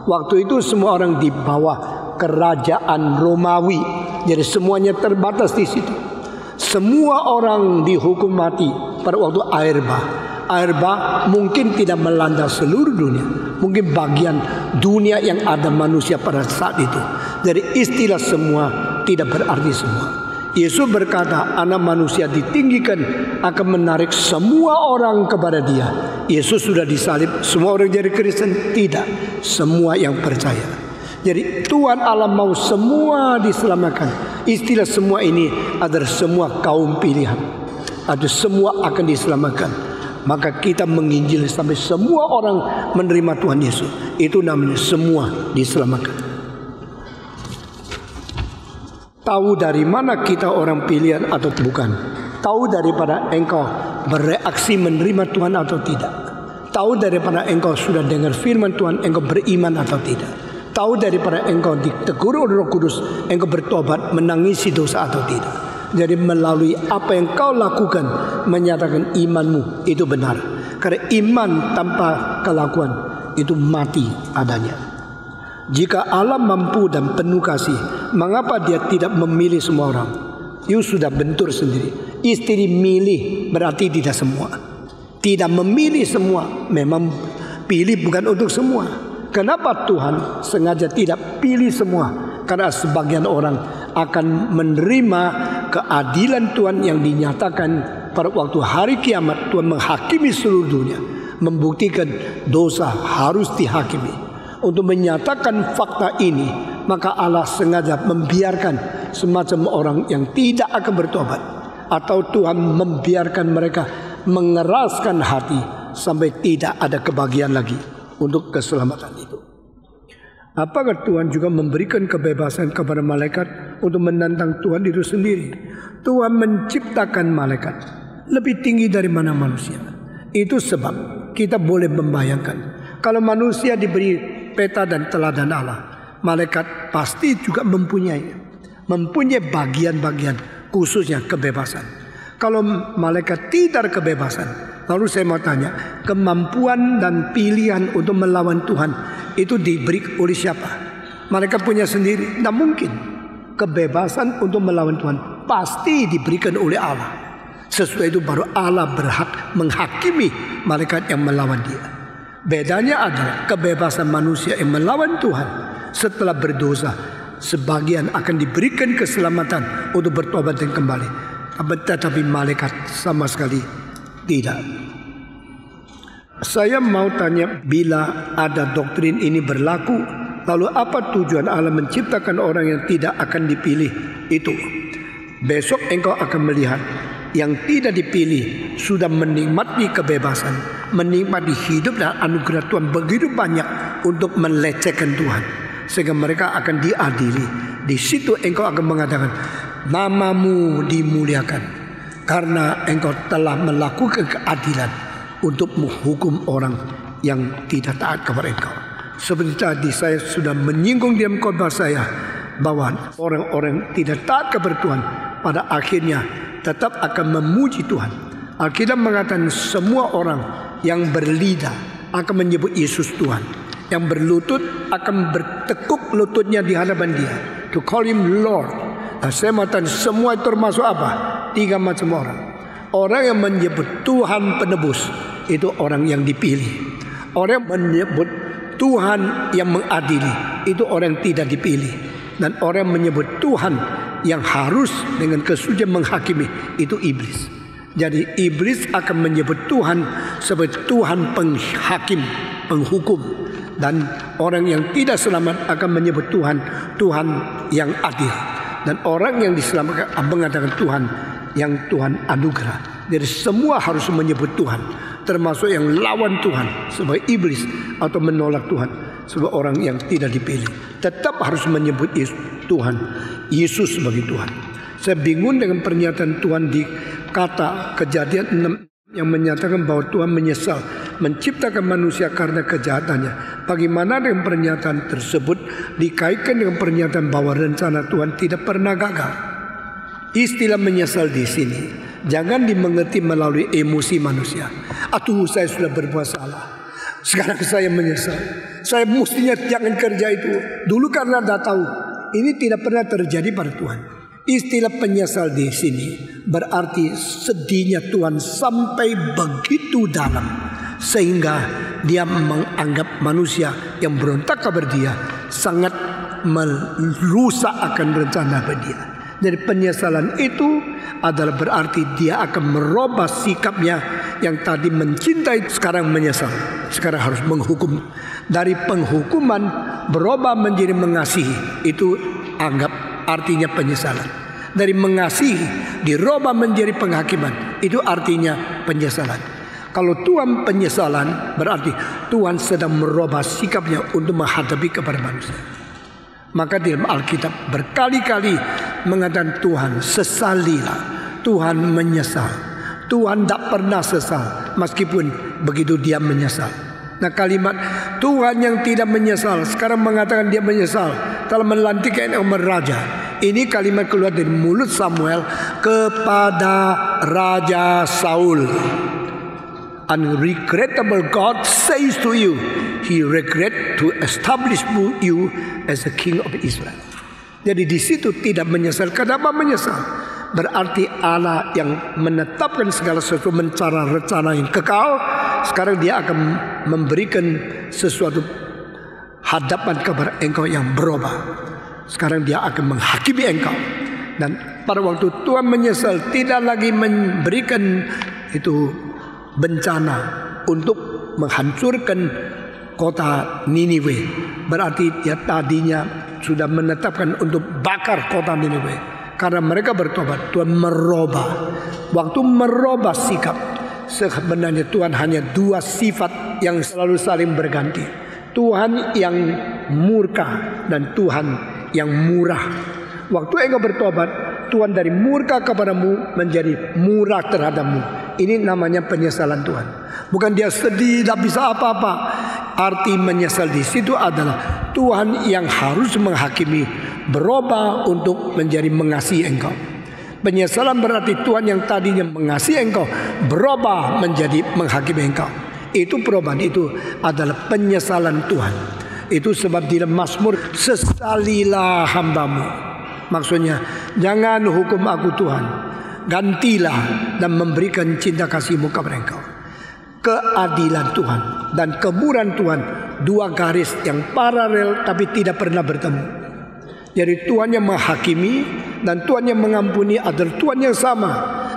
Waktu itu semua orang di bawah kerajaan Romawi. Jadi semuanya terbatas di situ. Semua orang dihukum mati pada waktu air bah. Air bah mungkin tidak melanda seluruh dunia, mungkin bagian dunia yang ada manusia pada saat itu. Dari istilah semua tidak berarti semua. Yesus berkata, anak manusia ditinggikan akan menarik semua orang kepada Dia. Yesus sudah disalib, semua orang jadi Kristen? Tidak, semua yang percaya. Jadi Tuhan Allah mau semua diselamatkan. Istilah semua ini adalah semua kaum pilihan. Ada semua akan diselamatkan. Maka kita menginjil sampai semua orang menerima Tuhan Yesus. Itu namanya semua diselamatkan. Tahu dari mana kita orang pilihan atau bukan? Tahu daripada engkau bereaksi menerima Tuhan atau tidak. Tahu daripada engkau sudah dengar firman Tuhan, engkau beriman atau tidak. Tahu daripada engkau ditegur oleh Roh Kudus, engkau bertobat, menangisi dosa atau tidak. Jadi melalui apa yang kau lakukan menyatakan imanmu itu benar. Karena iman tanpa kelakuan itu mati adanya. Jika Allah mampu dan penuh kasih, mengapa Dia tidak memilih semua orang? You sudah bentur sendiri. Istri milih berarti tidak semua. Tidak memilih semua, memang pilih bukan untuk semua. Kenapa Tuhan sengaja tidak pilih semua? Karena sebagian orang akan menerima keadilan Tuhan yang dinyatakan pada waktu hari kiamat. Tuhan menghakimi seluruh dunia, membuktikan dosa harus dihakimi. Untuk menyatakan fakta ini, maka Allah sengaja membiarkan semacam orang yang tidak akan bertobat, atau Tuhan membiarkan mereka mengeraskan hati sampai tidak ada kebahagiaan lagi untuk keselamatan itu. Apakah Tuhan juga memberikan kebebasan kepada malaikat untuk menantang Tuhan itu sendiri? Tuhan menciptakan malaikat lebih tinggi dari mana manusia. Itu sebab kita boleh membayangkan, kalau manusia diberi peta dan teladan Allah, malaikat pasti juga mempunyai bagian-bagian khususnya kebebasan. Kalau malaikat tidak kebebasan, lalu saya mau tanya, kemampuan dan pilihan untuk melawan Tuhan itu diberi oleh siapa? Malaikat punya sendiri? Tidak mungkin. Kebebasan untuk melawan Tuhan pasti diberikan oleh Allah. Sesuai itu baru Allah berhak menghakimi malaikat yang melawan Dia. Bedanya adalah kebebasan manusia yang melawan Tuhan setelah berdosa, sebagian akan diberikan keselamatan untuk bertobat dan kembali. Tetapi malaikat sama sekali tidak. Saya mau tanya, bila ada doktrin ini berlaku, lalu apa tujuan Allah menciptakan orang yang tidak akan dipilih itu? Besok engkau akan melihat yang tidak dipilih sudah menikmati kebebasan, menikmati hidup dan anugerah Tuhan begitu banyak untuk melecehkan Tuhan, sehingga mereka akan diadili. Di situ engkau akan mengatakan, namamu dimuliakan karena engkau telah melakukan keadilan untuk menghukum orang yang tidak taat kepada engkau. Seperti tadi saya sudah menyinggung dalam khotbah saya bahwa orang-orang tidak taat kepada Tuhan pada akhirnya tetap akan memuji Tuhan. Alkitab mengatakan semua orang yang berlidah akan menyebut Yesus Tuhan. Yang berlutut akan bertekuk lututnya di hadapan Dia, to call Him Lord. Nah, saya mengatakan semua itu termasuk apa? 3 macam orang. Orang yang menyebut Tuhan penebus, itu orang yang dipilih. Orang yang menyebut Tuhan yang mengadili, itu orang yang tidak dipilih. Dan orang yang menyebut Tuhan yang harus dengan kesucian menghakimi, itu iblis. Jadi iblis akan menyebut Tuhan sebagai Tuhan penghakim, penghukum. Dan orang yang tidak selamat akan menyebut Tuhan yang adil. Dan orang yang diselamatkan mengatakan Tuhan anugerah. Jadi semua harus menyebut Tuhan, termasuk yang lawan Tuhan sebagai iblis atau menolak Tuhan sebagai orang yang tidak dipilih, tetap harus menyebut Yesus sebagai Tuhan. Saya bingung dengan pernyataan Tuhan di kata Kejadian 6 yang menyatakan bahwa Tuhan menyesal menciptakan manusia karena kejahatannya. Bagaimana dengan pernyataan tersebut dikaitkan dengan pernyataan bahwa rencana Tuhan tidak pernah gagal? Istilah menyesal di sini jangan dimengerti melalui emosi manusia. Aduh, saya sudah berbuat salah, sekarang saya menyesal, saya mestinya jangan kerja itu dulu karena dah tahu. Ini tidak pernah terjadi pada Tuhan. Istilah penyesal di sini berarti sedihnya Tuhan sampai begitu dalam sehingga Dia menganggap manusia yang berontak kepada Dia sangat merusak akan rencana bagi Dia. Jadi penyesalan itu adalah berarti Dia akan merubah sikapnya yang tadi mencintai, sekarang menyesal, sekarang harus menghukum. Dari penghukuman berubah menjadi mengasihi, itu anggap artinya penyesalan. Dari mengasihi dirubah menjadi penghakiman, itu artinya penyesalan. Kalau Tuhan penyesalan berarti Tuhan sedang merubah sikapnya untuk menghadapi kepada manusia. Maka di dalam Alkitab berkali-kali mengatakan Tuhan sesalilah, Tuhan menyesal. Tuhan tidak pernah sesal meskipun begitu Dia menyesal. Nah, kalimat Tuhan yang tidak menyesal sekarang mengatakan Dia menyesal telah melantikkan yang raja. Ini kalimat keluar dari mulut Samuel kepada Raja Saul. Unregrettable God says to you, He regret to establish you as the king of Israel. Jadi di situ tidak menyesal. Kenapa menyesal? Berarti Allah yang menetapkan segala sesuatu mencara rencana yang kekal. Sekarang Dia akan memberikan sesuatu hadapan kepada engkau yang berubah. Sekarang Dia akan menghakimi engkau. Dan pada waktu Tuhan menyesal, tidak lagi memberikan itu bencana untuk menghancurkan kota Niniwe. Berarti Dia tadinya sudah menetapkan untuk bakar kota Niniwe. Karena mereka bertobat, Tuhan merubah. Waktu merubah sikap, sebenarnya Tuhan hanya 2 sifat yang selalu saling berganti. Tuhan yang murka dan Tuhan yang murah. Waktu engkau bertobat, Tuhan dari murka kepadamu menjadi murah terhadapmu. Ini namanya penyesalan Tuhan. Bukan Dia sedih, tidak bisa apa-apa. Arti menyesal di situ adalah Tuhan yang harus menghakimi berubah untuk menjadi mengasihi engkau. Penyesalan berarti Tuhan yang tadinya mengasihi engkau berubah menjadi menghakimi engkau. Itu perubahan, itu adalah penyesalan Tuhan. Itu sebab di dalam Mazmur, sesalilah hambamu. Maksudnya jangan hukum aku Tuhan, gantilah dan memberikan cinta kasih-Mu kepada engkau. Keadilan Tuhan dan kemurahan Tuhan, 2 garis yang paralel tapi tidak pernah bertemu. Jadi Tuhan yang menghakimi dan Tuhan yang mengampuni adalah Tuhan yang sama.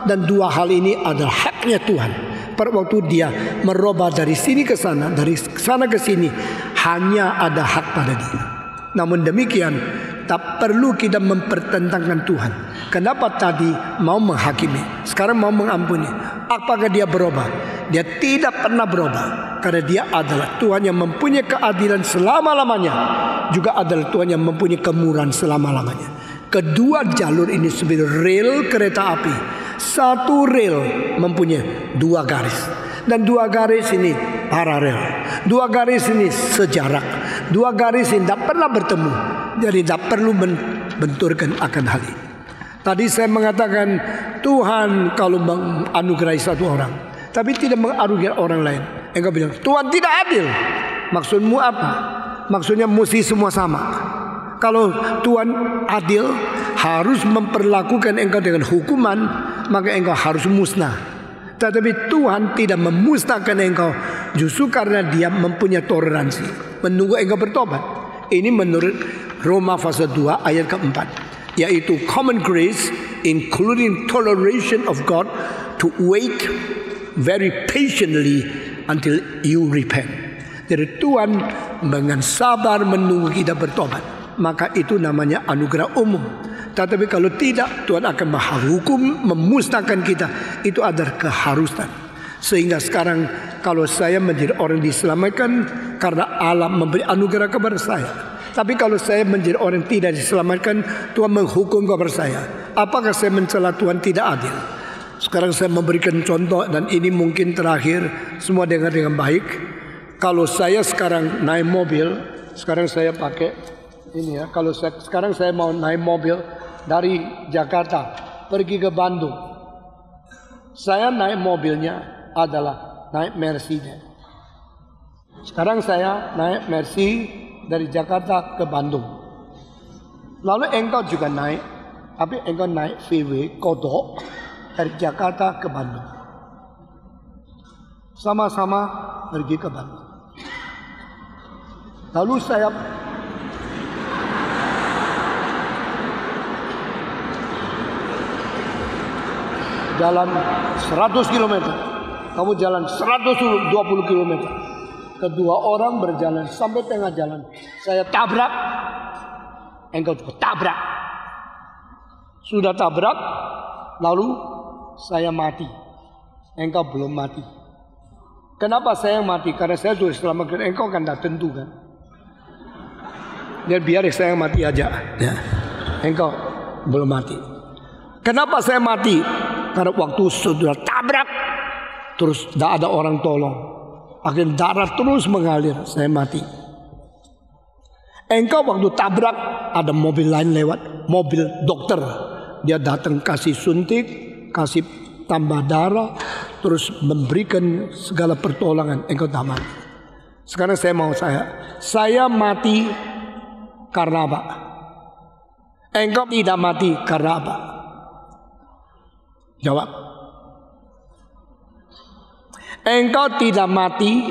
Dan 2 hal ini adalah haknya Tuhan. Pada waktu Dia merubah dari sini ke sana, dari sana ke sini, hanya ada hak pada Dia. Namun demikian, tak perlu kita mempertentangkan Tuhan. Kenapa tadi mau menghakimi, sekarang mau mengampuni? Apakah dia berubah? Dia tidak pernah berubah. Karena dia adalah Tuhan yang mempunyai keadilan selama-lamanya, juga adalah Tuhan yang mempunyai kemurahan selama-lamanya. Kedua jalur ini seperti rel kereta api. Satu rel mempunyai dua garis, dan dua garis ini paralel. Dua garis ini sejarak. Dua garis ini tidak pernah bertemu. Jadi tidak perlu membenturkan akan hal ini. Tadi saya mengatakan Tuhan kalau menganugerahi satu orang, tapi tidak menganugerahi orang lain. Engkau bilang Tuhan tidak adil. Maksudmu apa? Maksudnya mesti semua sama. Kalau Tuhan adil, harus memperlakukan engkau dengan hukuman, maka engkau harus musnah. Tetapi Tuhan tidak memusnahkan engkau, justru karena dia mempunyai toleransi, menunggu engkau bertobat. Ini menurut Roma pasal 2 ayat keempat, yaitu common grace including toleration of God to wait very patiently until you repent. Jadi Tuhan dengan sabar menunggu kita bertobat, maka itu namanya anugerah umum. Tetapi kalau tidak, Tuhan akan menghukum, memusnahkan kita. Itu adalah keharusan. Sehingga sekarang kalau saya menjadi orang diselamatkan karena Allah memberi anugerah kepada saya. Tapi kalau saya menjadi orang tidak diselamatkan, Tuhan menghukum kepada saya. Apakah saya mencela Tuhan tidak adil? Sekarang saya memberikan contoh, dan ini mungkin terakhir. Semua dengar dengan baik. Kalau saya sekarang naik mobil, sekarang saya pakai ini ya. Kalau sekarang saya mau naik mobil dari Jakarta pergi ke Bandung, saya naik mobilnya adalah naik Mercedes. Sekarang saya naik Mercy dari Jakarta ke Bandung. Lalu engkau juga naik, tapi engkau naik VW Kodok dari Jakarta ke Bandung. Sama-sama pergi ke Bandung. Lalu saya jalan 100 km. Kamu jalan 120 km. Kedua orang berjalan sampai tengah jalan. Saya tabrak. Engkau juga tabrak. Sudah tabrak. Lalu saya mati. Engkau belum mati. Kenapa saya mati? Karena saya sudah selamatkan. Engkau kan tidak tentu kan. Dan biar saya mati aja. Ya. Engkau belum mati. Kenapa saya mati? Karena waktu sudah tabrak, terus tidak ada orang tolong, akhirnya darah terus mengalir, saya mati. Engkau waktu tabrak, ada mobil lain lewat, mobil dokter, dia datang kasih suntik, kasih tambah darah, terus memberikan segala pertolongan. Engkau tak mati. Sekarang saya mati karena apa? Engkau tidak mati karena apa? Jawab. Engkau tidak mati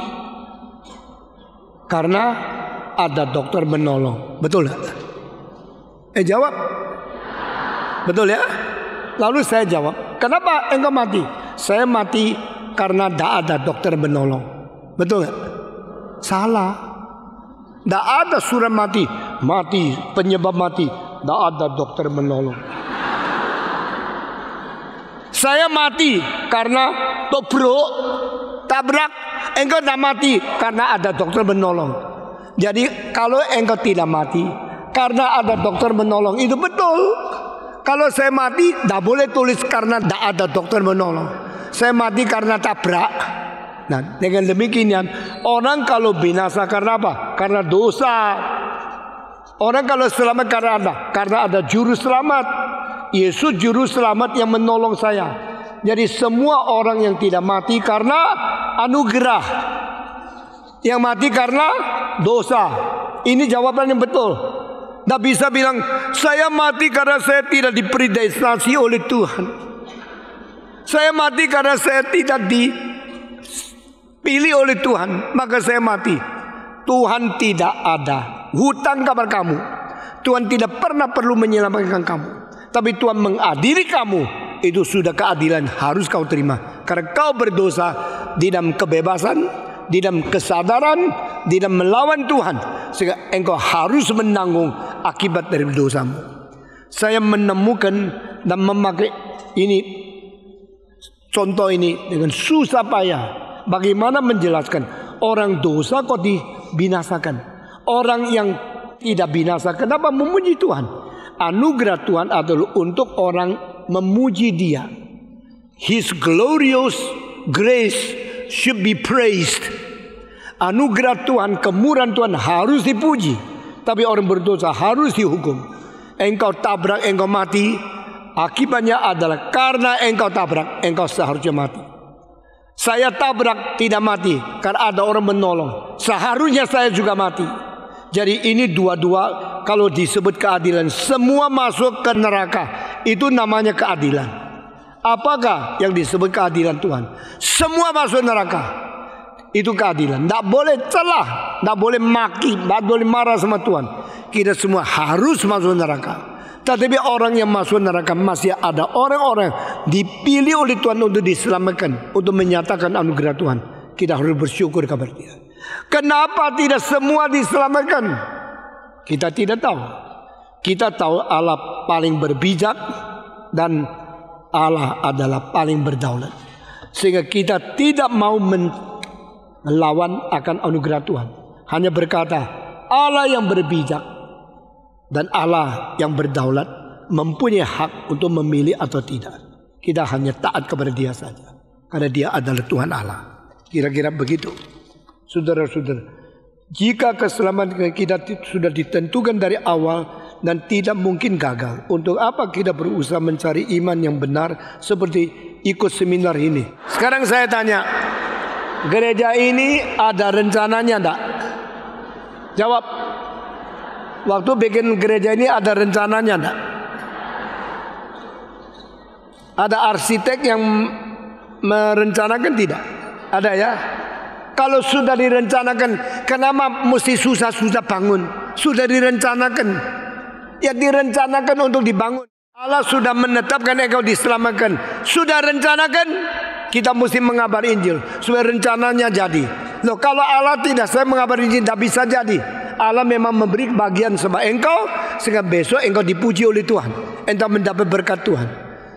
karena ada dokter menolong. Betul ya? Jawab. Betul ya? Lalu saya jawab, kenapa engkau mati? Saya mati karena tidak ada dokter menolong. Betul ya? Salah. Tidak ada surat mati. Mati, penyebab mati. Tidak ada dokter menolong. Saya mati karena tabrak. Engkau tidak mati karena ada dokter menolong. Jadi kalau engkau tidak mati karena ada dokter menolong, itu betul. Kalau saya mati, tidak boleh tulis karena tidak ada dokter menolong. Saya mati karena tabrak. Nah, dengan demikian orang kalau binasa karena apa? Karena dosa. Orang kalau selamat karena apa? Karena ada juru selamat. Yesus juru selamat yang menolong saya. Jadi semua orang yang tidak mati karena anugerah, yang mati karena dosa. Ini jawaban yang betul. Tidak bisa bilang saya mati karena saya tidak dipredestinasi oleh Tuhan. Saya mati karena saya tidak dipilih oleh Tuhan, maka saya mati. Tuhan tidak ada hutang kepada kamu. Tuhan tidak pernah perlu menyelamatkan kamu. Tapi Tuhan mengadili kamu. Itu sudah keadilan, harus kau terima. Karena kau berdosa di dalam kebebasan, di dalam kesadaran, di dalam melawan Tuhan. Sehingga engkau harus menanggung akibat dari dosamu. Saya menemukan dan memakai ini contoh ini dengan susah payah. Bagaimana menjelaskan orang dosa kok dibinasakan, orang yang tidak binasa kenapa memuji Tuhan? Anugerah Tuhan adalah untuk orang memuji Dia. His glorious grace should be praised. Anugerah Tuhan, kemurahan Tuhan harus dipuji. Tapi orang berdosa harus dihukum. Engkau tabrak, engkau mati. Akibatnya adalah karena engkau tabrak, engkau seharusnya mati. Saya tabrak tidak mati karena ada orang menolong. Seharusnya saya juga mati. Jadi ini dua-dua kalau disebut keadilan. Semua masuk ke neraka. Itu namanya keadilan. Apakah yang disebut keadilan Tuhan? Semua masuk neraka. Itu keadilan. Tidak boleh celah, tidak boleh maki, tidak boleh marah sama Tuhan. Kita semua harus masuk neraka. Tetapi orang yang masuk neraka masih ada orang-orang dipilih oleh Tuhan untuk diselamatkan, untuk menyatakan anugerah Tuhan. Kita harus bersyukur kepada Dia. Kenapa tidak semua diselamatkan? Kita tidak tahu. Kita tahu Allah paling berbijak dan Allah adalah paling berdaulat. Sehingga kita tidak mau melawan akan anugerah Tuhan. Hanya berkata Allah yang berbijak dan Allah yang berdaulat mempunyai hak untuk memilih atau tidak. Kita hanya taat kepada Dia saja, karena Dia adalah Tuhan Allah. Kira-kira begitu. Saudara-saudara, jika keselamatan kita sudah ditentukan dari awal dan tidak mungkin gagal, untuk apa kita berusaha mencari iman yang benar seperti ikut seminar ini? Sekarang saya tanya, gereja ini ada rencananya enggak? Jawab. Waktu bikin gereja ini ada rencananya enggak? Ada arsitek yang merencanakan tidak? Ada ya? Kalau sudah direncanakan, kenapa mesti susah-susah bangun? Sudah direncanakan. Ya direncanakan untuk dibangun. Allah sudah menetapkan engkau diselamatkan. Sudah rencanakan, kita mesti mengabari Injil. Supaya rencananya jadi. Loh, kalau Allah tidak, saya mengabari Injil, tidak bisa jadi. Allah memang memberi bagian sama engkau, sehingga besok engkau dipuji oleh Tuhan. Engkau mendapat berkat Tuhan.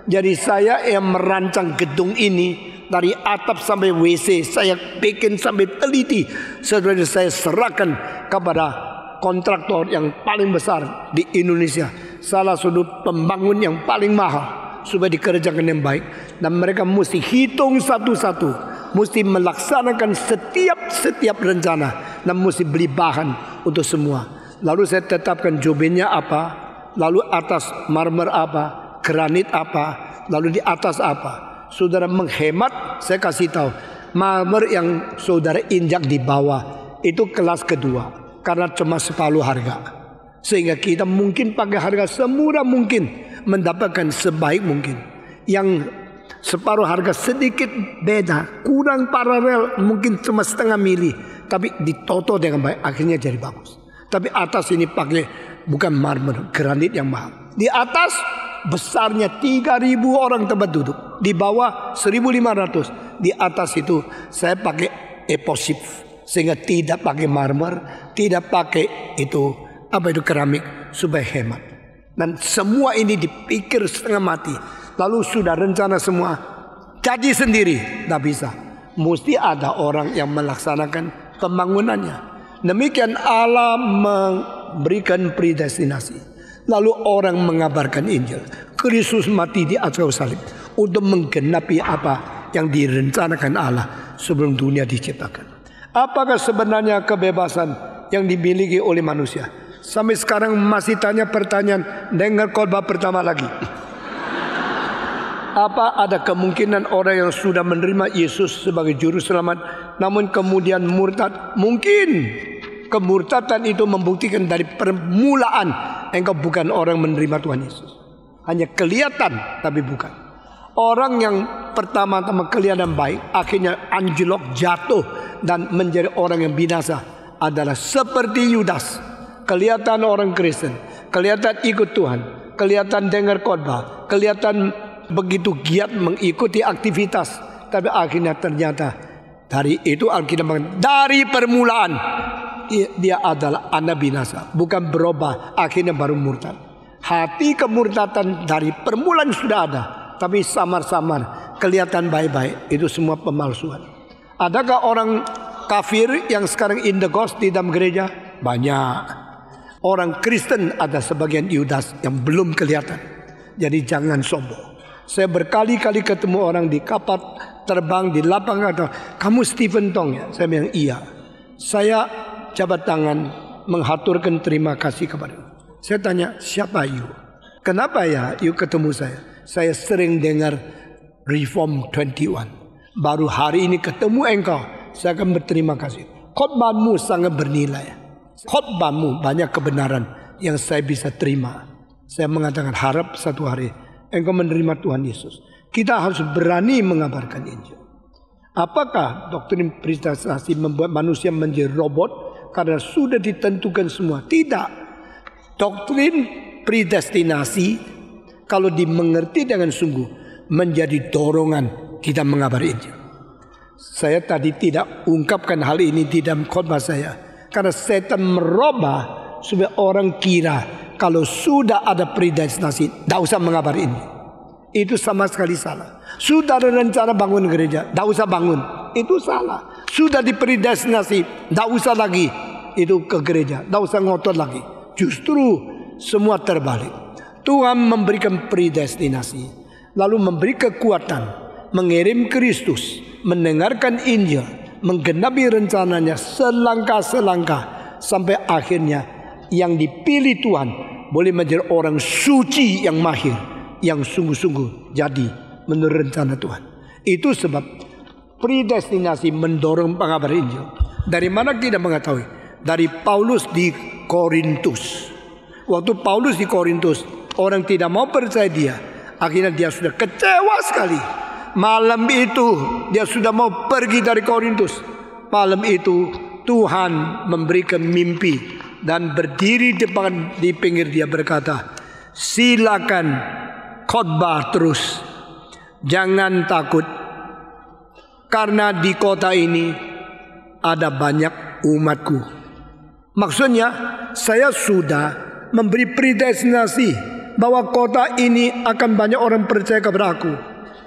Jadi saya yang merancang gedung ini, dari atap sampai WC, saya bikin sampai teliti. Setelah saya serahkan kepada kontraktor yang paling besar di Indonesia, salah satu pembangun yang paling mahal, supaya dikerjakan yang baik. Dan mereka mesti hitung satu-satu, mesti melaksanakan setiap rencana, dan mesti beli bahan untuk semua. Lalu saya tetapkan jobennya apa, lalu atas marmer apa, granit apa, lalu di atas apa. Saudara menghemat, saya kasih tahu, marmer yang saudara injak di bawah itu kelas kedua, karena cuma separuh harga. Sehingga kita mungkin pakai harga semurah mungkin, mendapatkan sebaik mungkin. Yang separuh harga sedikit beda, kurang paralel, mungkin cuma setengah mili, tapi ditoto dengan baik, akhirnya jadi bagus. Tapi atas ini pakai bukan marmer, granit yang mahal. Di atas besarnya 3.000 orang tempat duduk, di bawah 1.500. Di atas itu saya pakai epoxy, sehingga tidak pakai marmer, tidak pakai itu keramik, supaya hemat. Dan semua ini dipikir setengah mati. Lalu sudah rencana semua, jadi sendiri, tidak bisa. Mesti ada orang yang melaksanakan pembangunannya. Demikian Allah memberikan predestinasi. Lalu orang mengabarkan Injil. Kristus mati di atas kayu salib untuk menggenapi apa yang direncanakan Allah sebelum dunia diciptakan. Apakah sebenarnya kebebasan yang dimiliki oleh manusia? Sampai sekarang masih tanya pertanyaan, dengar khotbah pertama lagi. Apa ada kemungkinan orang yang sudah menerima Yesus sebagai juru selamat namun kemudian murtad? Mungkin. Kemurtadan itu membuktikan dari permulaan engkau bukan orang menerima Tuhan Yesus. Hanya kelihatan tapi bukan. Orang yang pertama-tama kelihatan baik, akhirnya anjlok, jatuh dan menjadi orang yang binasa adalah seperti Yudas. Kelihatan orang Kristen, kelihatan ikut Tuhan, kelihatan dengar khotbah, kelihatan begitu giat mengikuti aktivitas, tapi akhirnya ternyata dari itu Alkitab dari permulaan dia adalah anak binasa, bukan berubah akhirnya baru murtad. Hati kemurtadan dari permulaan sudah ada, tapi samar-samar kelihatan baik-baik, itu semua pemalsuan. Adakah orang kafir yang sekarang in the ghost di dalam gereja? Banyak. Orang Kristen ada sebagian Yudas yang belum kelihatan. Jadi jangan sombong. Saya berkali-kali ketemu orang di kapal terbang, di lapangan, atau kamu Stephen Tong ya? Saya bilang iya. Saya jabat tangan menghaturkan terima kasih kepada. Saya tanya, siapa you? Kenapa ya you ketemu saya? Saya sering dengar Reform 21. Baru hari ini ketemu engkau, saya akan berterima kasih. Khotbahmu sangat bernilai. Khotbahmu banyak kebenaran yang saya bisa terima. Saya mengatakan harap satu hari engkau menerima Tuhan Yesus. Kita harus berani mengabarkan Injil. Apakah doktrin predestinasi membuat manusia menjadi robot karena sudah ditentukan semua? Tidak. Doktrin predestinasi kalau dimengerti dengan sungguh menjadi dorongan kita mengabari Injil. Saya tadi tidak ungkapkan hal ini di dalam khotbah saya karena setan merubah supaya orang kira kalau sudah ada predestinasi tidak usah mengabari Injil. Itu sama sekali salah. Sudah ada rencana bangun gereja, tidak usah bangun. Itu salah. Sudah dipredestinasi, tidak usah lagi itu ke gereja, tidak usah ngotot lagi. Justru semua terbalik. Tuhan memberikan predestinasi, lalu memberi kekuatan, mengirim Kristus, mendengarkan Injil, menggenapi rencananya selangkah-selangkah sampai akhirnya yang dipilih Tuhan boleh menjadi orang suci yang mahir, yang sungguh-sungguh jadi menurut rencana Tuhan. Itu sebab predestinasi mendorong pengabaran Injil. Dari mana kita mengetahui? Dari Paulus di Korintus. Waktu Paulus di Korintus, orang tidak mau percaya dia. Akhirnya dia sudah kecewa sekali. Malam itu dia sudah mau pergi dari Korintus. Malam itu Tuhan memberikan mimpi dan berdiri di pinggir dia berkata, silakan khotbah terus, jangan takut, karena di kota ini ada banyak umatku. Maksudnya saya sudah memberi predestinasi bahwa kota ini akan banyak orang percaya kepada aku.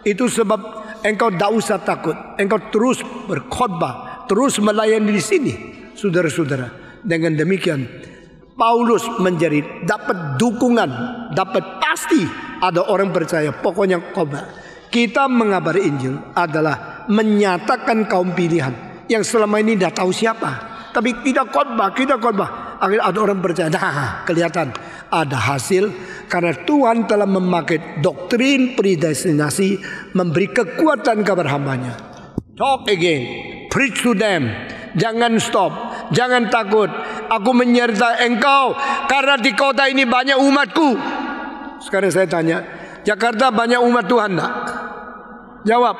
Itu sebab engkau tidak usah takut, engkau terus berkhotbah, terus melayani di sini, saudara-saudara. Dengan demikian Paulus menjadi dapat dukungan, dapat pasti ada orang percaya. Pokoknya khotbah. Kita mengabari Injil adalah menyatakan kaum pilihan yang selama ini tidak tahu siapa. Tapi kita khotbah. Akhirnya ada orang percaya. Nah, kelihatan ada hasil karena Tuhan telah memakai doktrin predestinasi, memberi kekuatan kepada hambanya. Talk again, preach to them. Jangan stop, jangan takut. Aku menyertai engkau karena di kota ini banyak umatku. Sekarang saya tanya, Jakarta banyak umat Tuhan enggak? Jawab.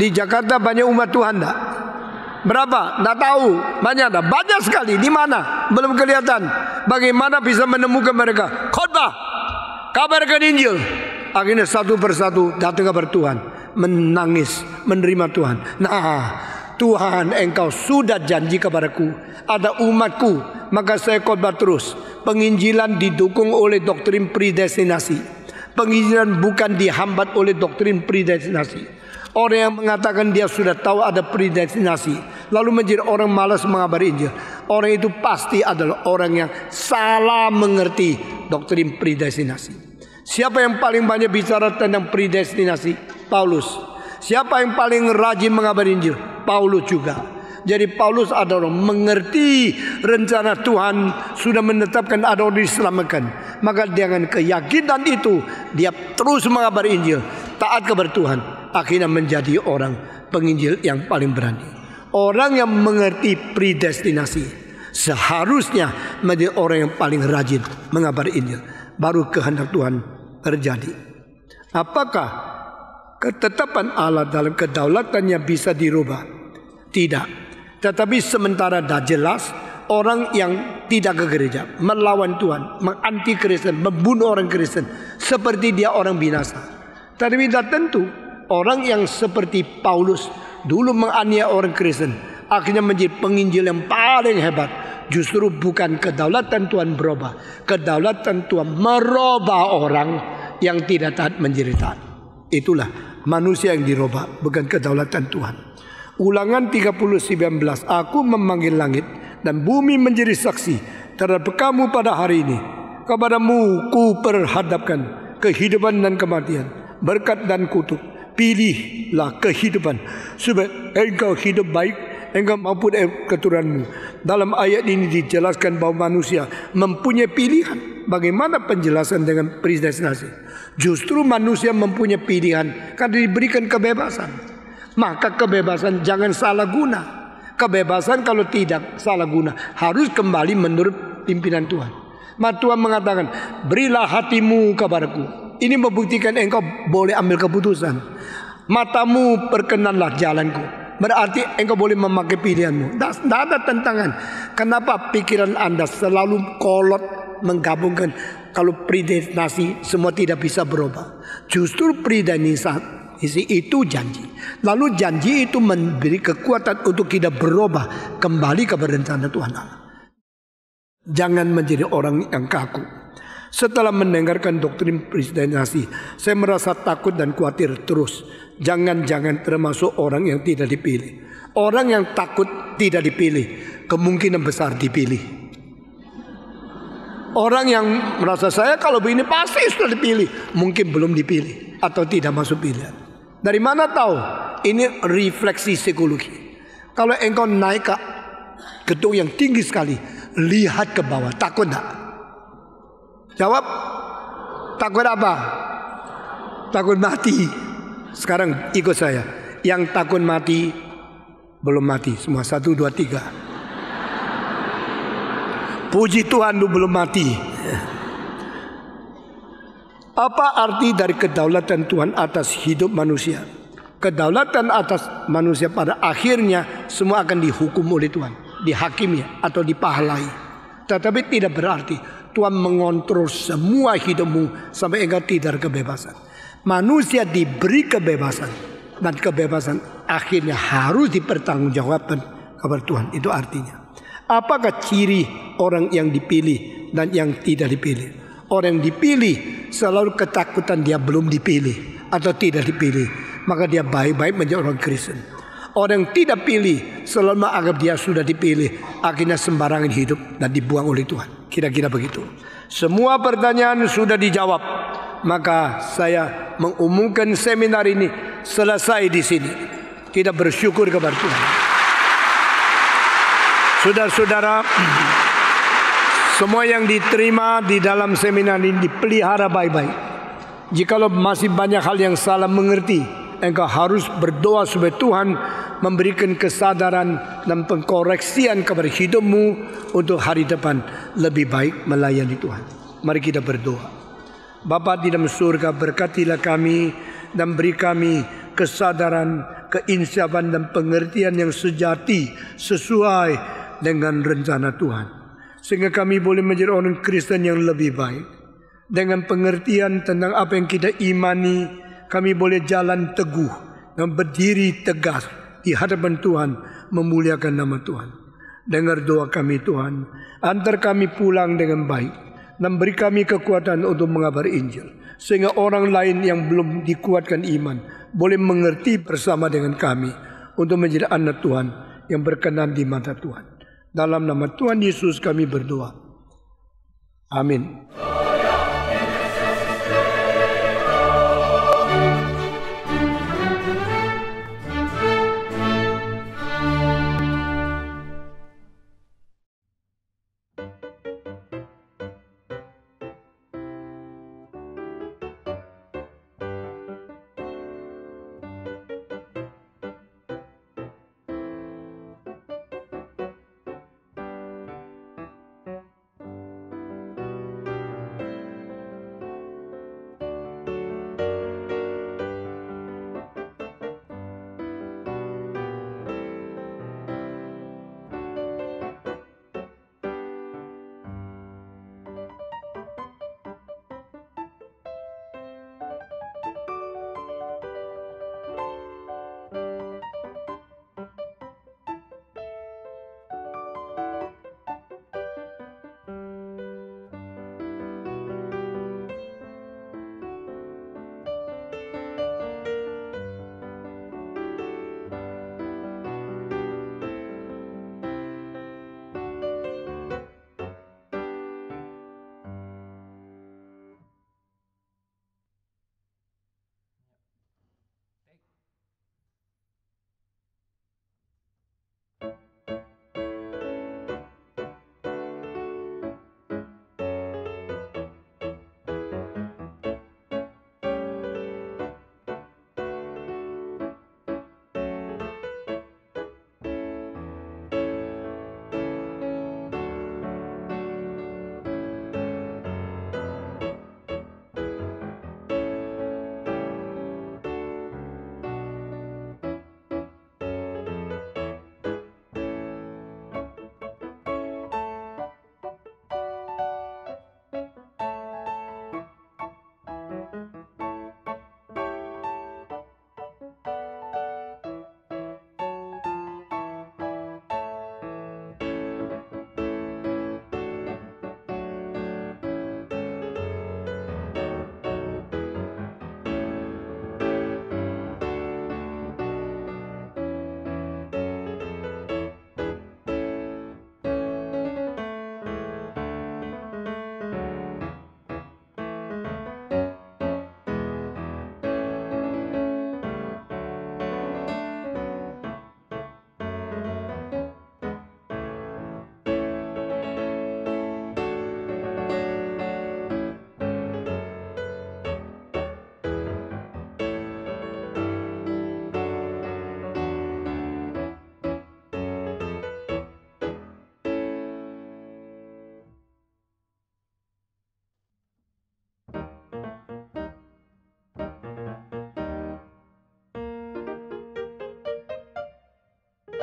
Di Jakarta banyak umat Tuhan enggak? Berapa? Tidak tahu. Banyak dah. Banyak sekali. Di mana? Belum kelihatan. Bagaimana bisa menemukan mereka? Khotbah, kabarkan Injil. Akhirnya satu persatu datang kepada Tuhan, menangis, menerima Tuhan. Nah, Tuhan, engkau sudah janji kepadaku, ada umatku, maka saya khotbah terus. Penginjilan didukung oleh doktrin predestinasi. Penginjilan bukan dihambat oleh doktrin predestinasi. Orang yang mengatakan dia sudah tahu ada predestinasi, lalu menjadi orang malas mengabari Injil, orang itu pasti adalah orang yang salah mengerti doktrin predestinasi. Siapa yang paling banyak bicara tentang predestinasi? Paulus. Siapa yang paling rajin mengabari Injil? Paulus juga. Jadi Paulus adalah mengerti rencana Tuhan sudah menetapkan ada orang diselamatkan. Maka dengan keyakinan itu dia terus mengabari Injil, taat kepada Tuhan. Akhirnya menjadi orang penginjil yang paling berani. Orang yang mengerti predestinasi seharusnya menjadi orang yang paling rajin mengabari Injil. Baru kehendak Tuhan terjadi. Apakah ketetapan Allah dalam kedaulatannya bisa dirubah? Tidak. Tetapi sementara dah jelas, orang yang tidak ke gereja, melawan Tuhan, menganti Kristen, membunuh orang Kristen, seperti dia orang binasa. Tapi tidak tentu. Orang yang seperti Paulus dulu menganiaya orang Kristen, akhirnya menjadi penginjil yang paling paling hebat justru bukan kedaulatan Tuhan berubah. Kedaulatan Tuhan merubah orang yang tidak taat menjadi taat. Itulah manusia yang dirubah, bukan kedaulatan Tuhan. Ulangan 30:19, aku memanggil langit dan bumi menjadi saksi terhadap kamu pada hari ini. Kepadamu ku perhadapkan kehidupan dan kematian, berkat dan kutuk. Pilihlah kehidupan supaya engkau hidup baik, engkau maupun keturunanmu. Dalam ayat ini dijelaskan bahwa manusia mempunyai pilihan. Bagaimana penjelasan dengan predestinasi? Justru manusia mempunyai pilihan karena diberikan kebebasan. Maka kebebasan jangan salah guna. Kebebasan kalau tidak salah guna harus kembali menurut pimpinan Tuhan. Maka Tuhan mengatakan, berilah hatimu kepadaku. Ini membuktikan engkau boleh ambil keputusan. Matamu perkenanlah jalanku. Berarti engkau boleh memakai pilihanmu. Tidak ada tentangan. Kenapa pikiran Anda selalu kolot menggabungkan kalau predestinasi semua tidak bisa berubah? Justru predestinasi itu janji. Lalu janji itu memberi kekuatan untuk tidak berubah kembali kepada rencana Tuhan Allah. Jangan menjadi orang yang kaku. Setelah mendengarkan doktrin predestinasi, saya merasa takut dan khawatir terus. Jangan-jangan termasuk orang yang tidak dipilih. Orang yang takut tidak dipilih, kemungkinan besar dipilih. Orang yang merasa saya kalau begini pasti sudah dipilih, mungkin belum dipilih atau tidak masuk pilihan. Dari mana tahu? Ini refleksi psikologi. Kalau engkau naik ke gedung yang tinggi sekali, lihat ke bawah, takut enggak? Jawab, takut apa? Takut mati. Sekarang ikut saya. Yang takut mati belum mati. Semua 1, 2, 3. Puji Tuhan lu belum mati. Apa arti dari kedaulatan Tuhan atas hidup manusia? Kedaulatan atas manusia pada akhirnya semua akan dihukum oleh Tuhan, dihakimi atau dipahalai. Tetapi tidak berarti Tuhan mengontrol semua hidupmu sampai engkau tidak kebebasan. Manusia diberi kebebasan dan kebebasan akhirnya harus dipertanggungjawabkan kepada Tuhan. Itu artinya. Apakah ciri orang yang dipilih dan yang tidak dipilih? Orang yang dipilih selalu ketakutan dia belum dipilih atau tidak dipilih, maka dia baik-baik menjadi orang Kristen. Orang yang tidak pilih selalu menganggap dia sudah dipilih, akhirnya sembarangan hidup dan dibuang oleh Tuhan. Kira-kira begitu. Semua pertanyaan sudah dijawab. Maka saya mengumumkan seminar ini selesai di sini. Kita bersyukur kepada Tuhan. Saudara-saudara, semua yang diterima di dalam seminar ini dipelihara baik-baik. Jikalau masih banyak hal yang salah mengerti, engkau harus berdoa supaya Tuhan memberikan kesadaran dan pengkoreksian kepada hidupmu untuk hari depan lebih baik melayani Tuhan. Mari kita berdoa. Bapa di dalam surga, berkatilah kami dan beri kami kesadaran, keinsafan dan pengertian yang sejati sesuai dengan rencana Tuhan. Sehingga kami boleh menjadi orang Kristen yang lebih baik. Dengan pengertian tentang apa yang kita imani, kami boleh jalan teguh dan berdiri tegas di hadapan Tuhan, memuliakan nama Tuhan. Dengar doa kami Tuhan, antar kami pulang dengan baik dan beri kami kekuatan untuk mengabar Injil, sehingga orang lain yang belum dikuatkan iman boleh mengerti bersama dengan kami untuk menjadi anak Tuhan yang berkenan di mata Tuhan. Dalam nama Tuhan Yesus kami berdoa. Amin.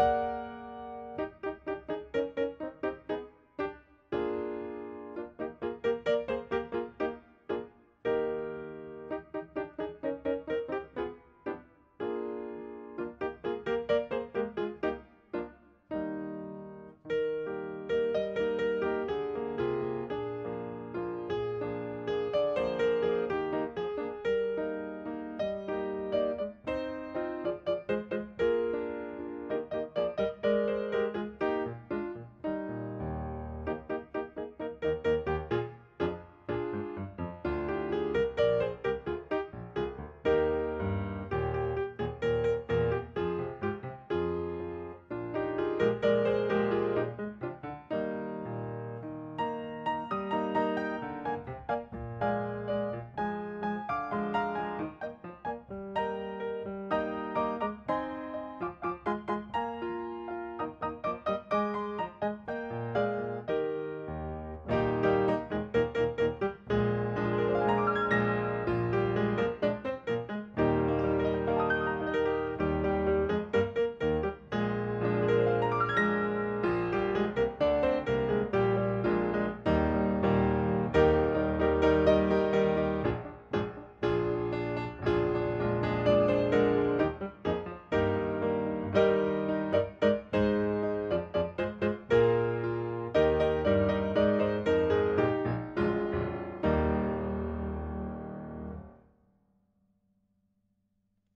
Tuhan.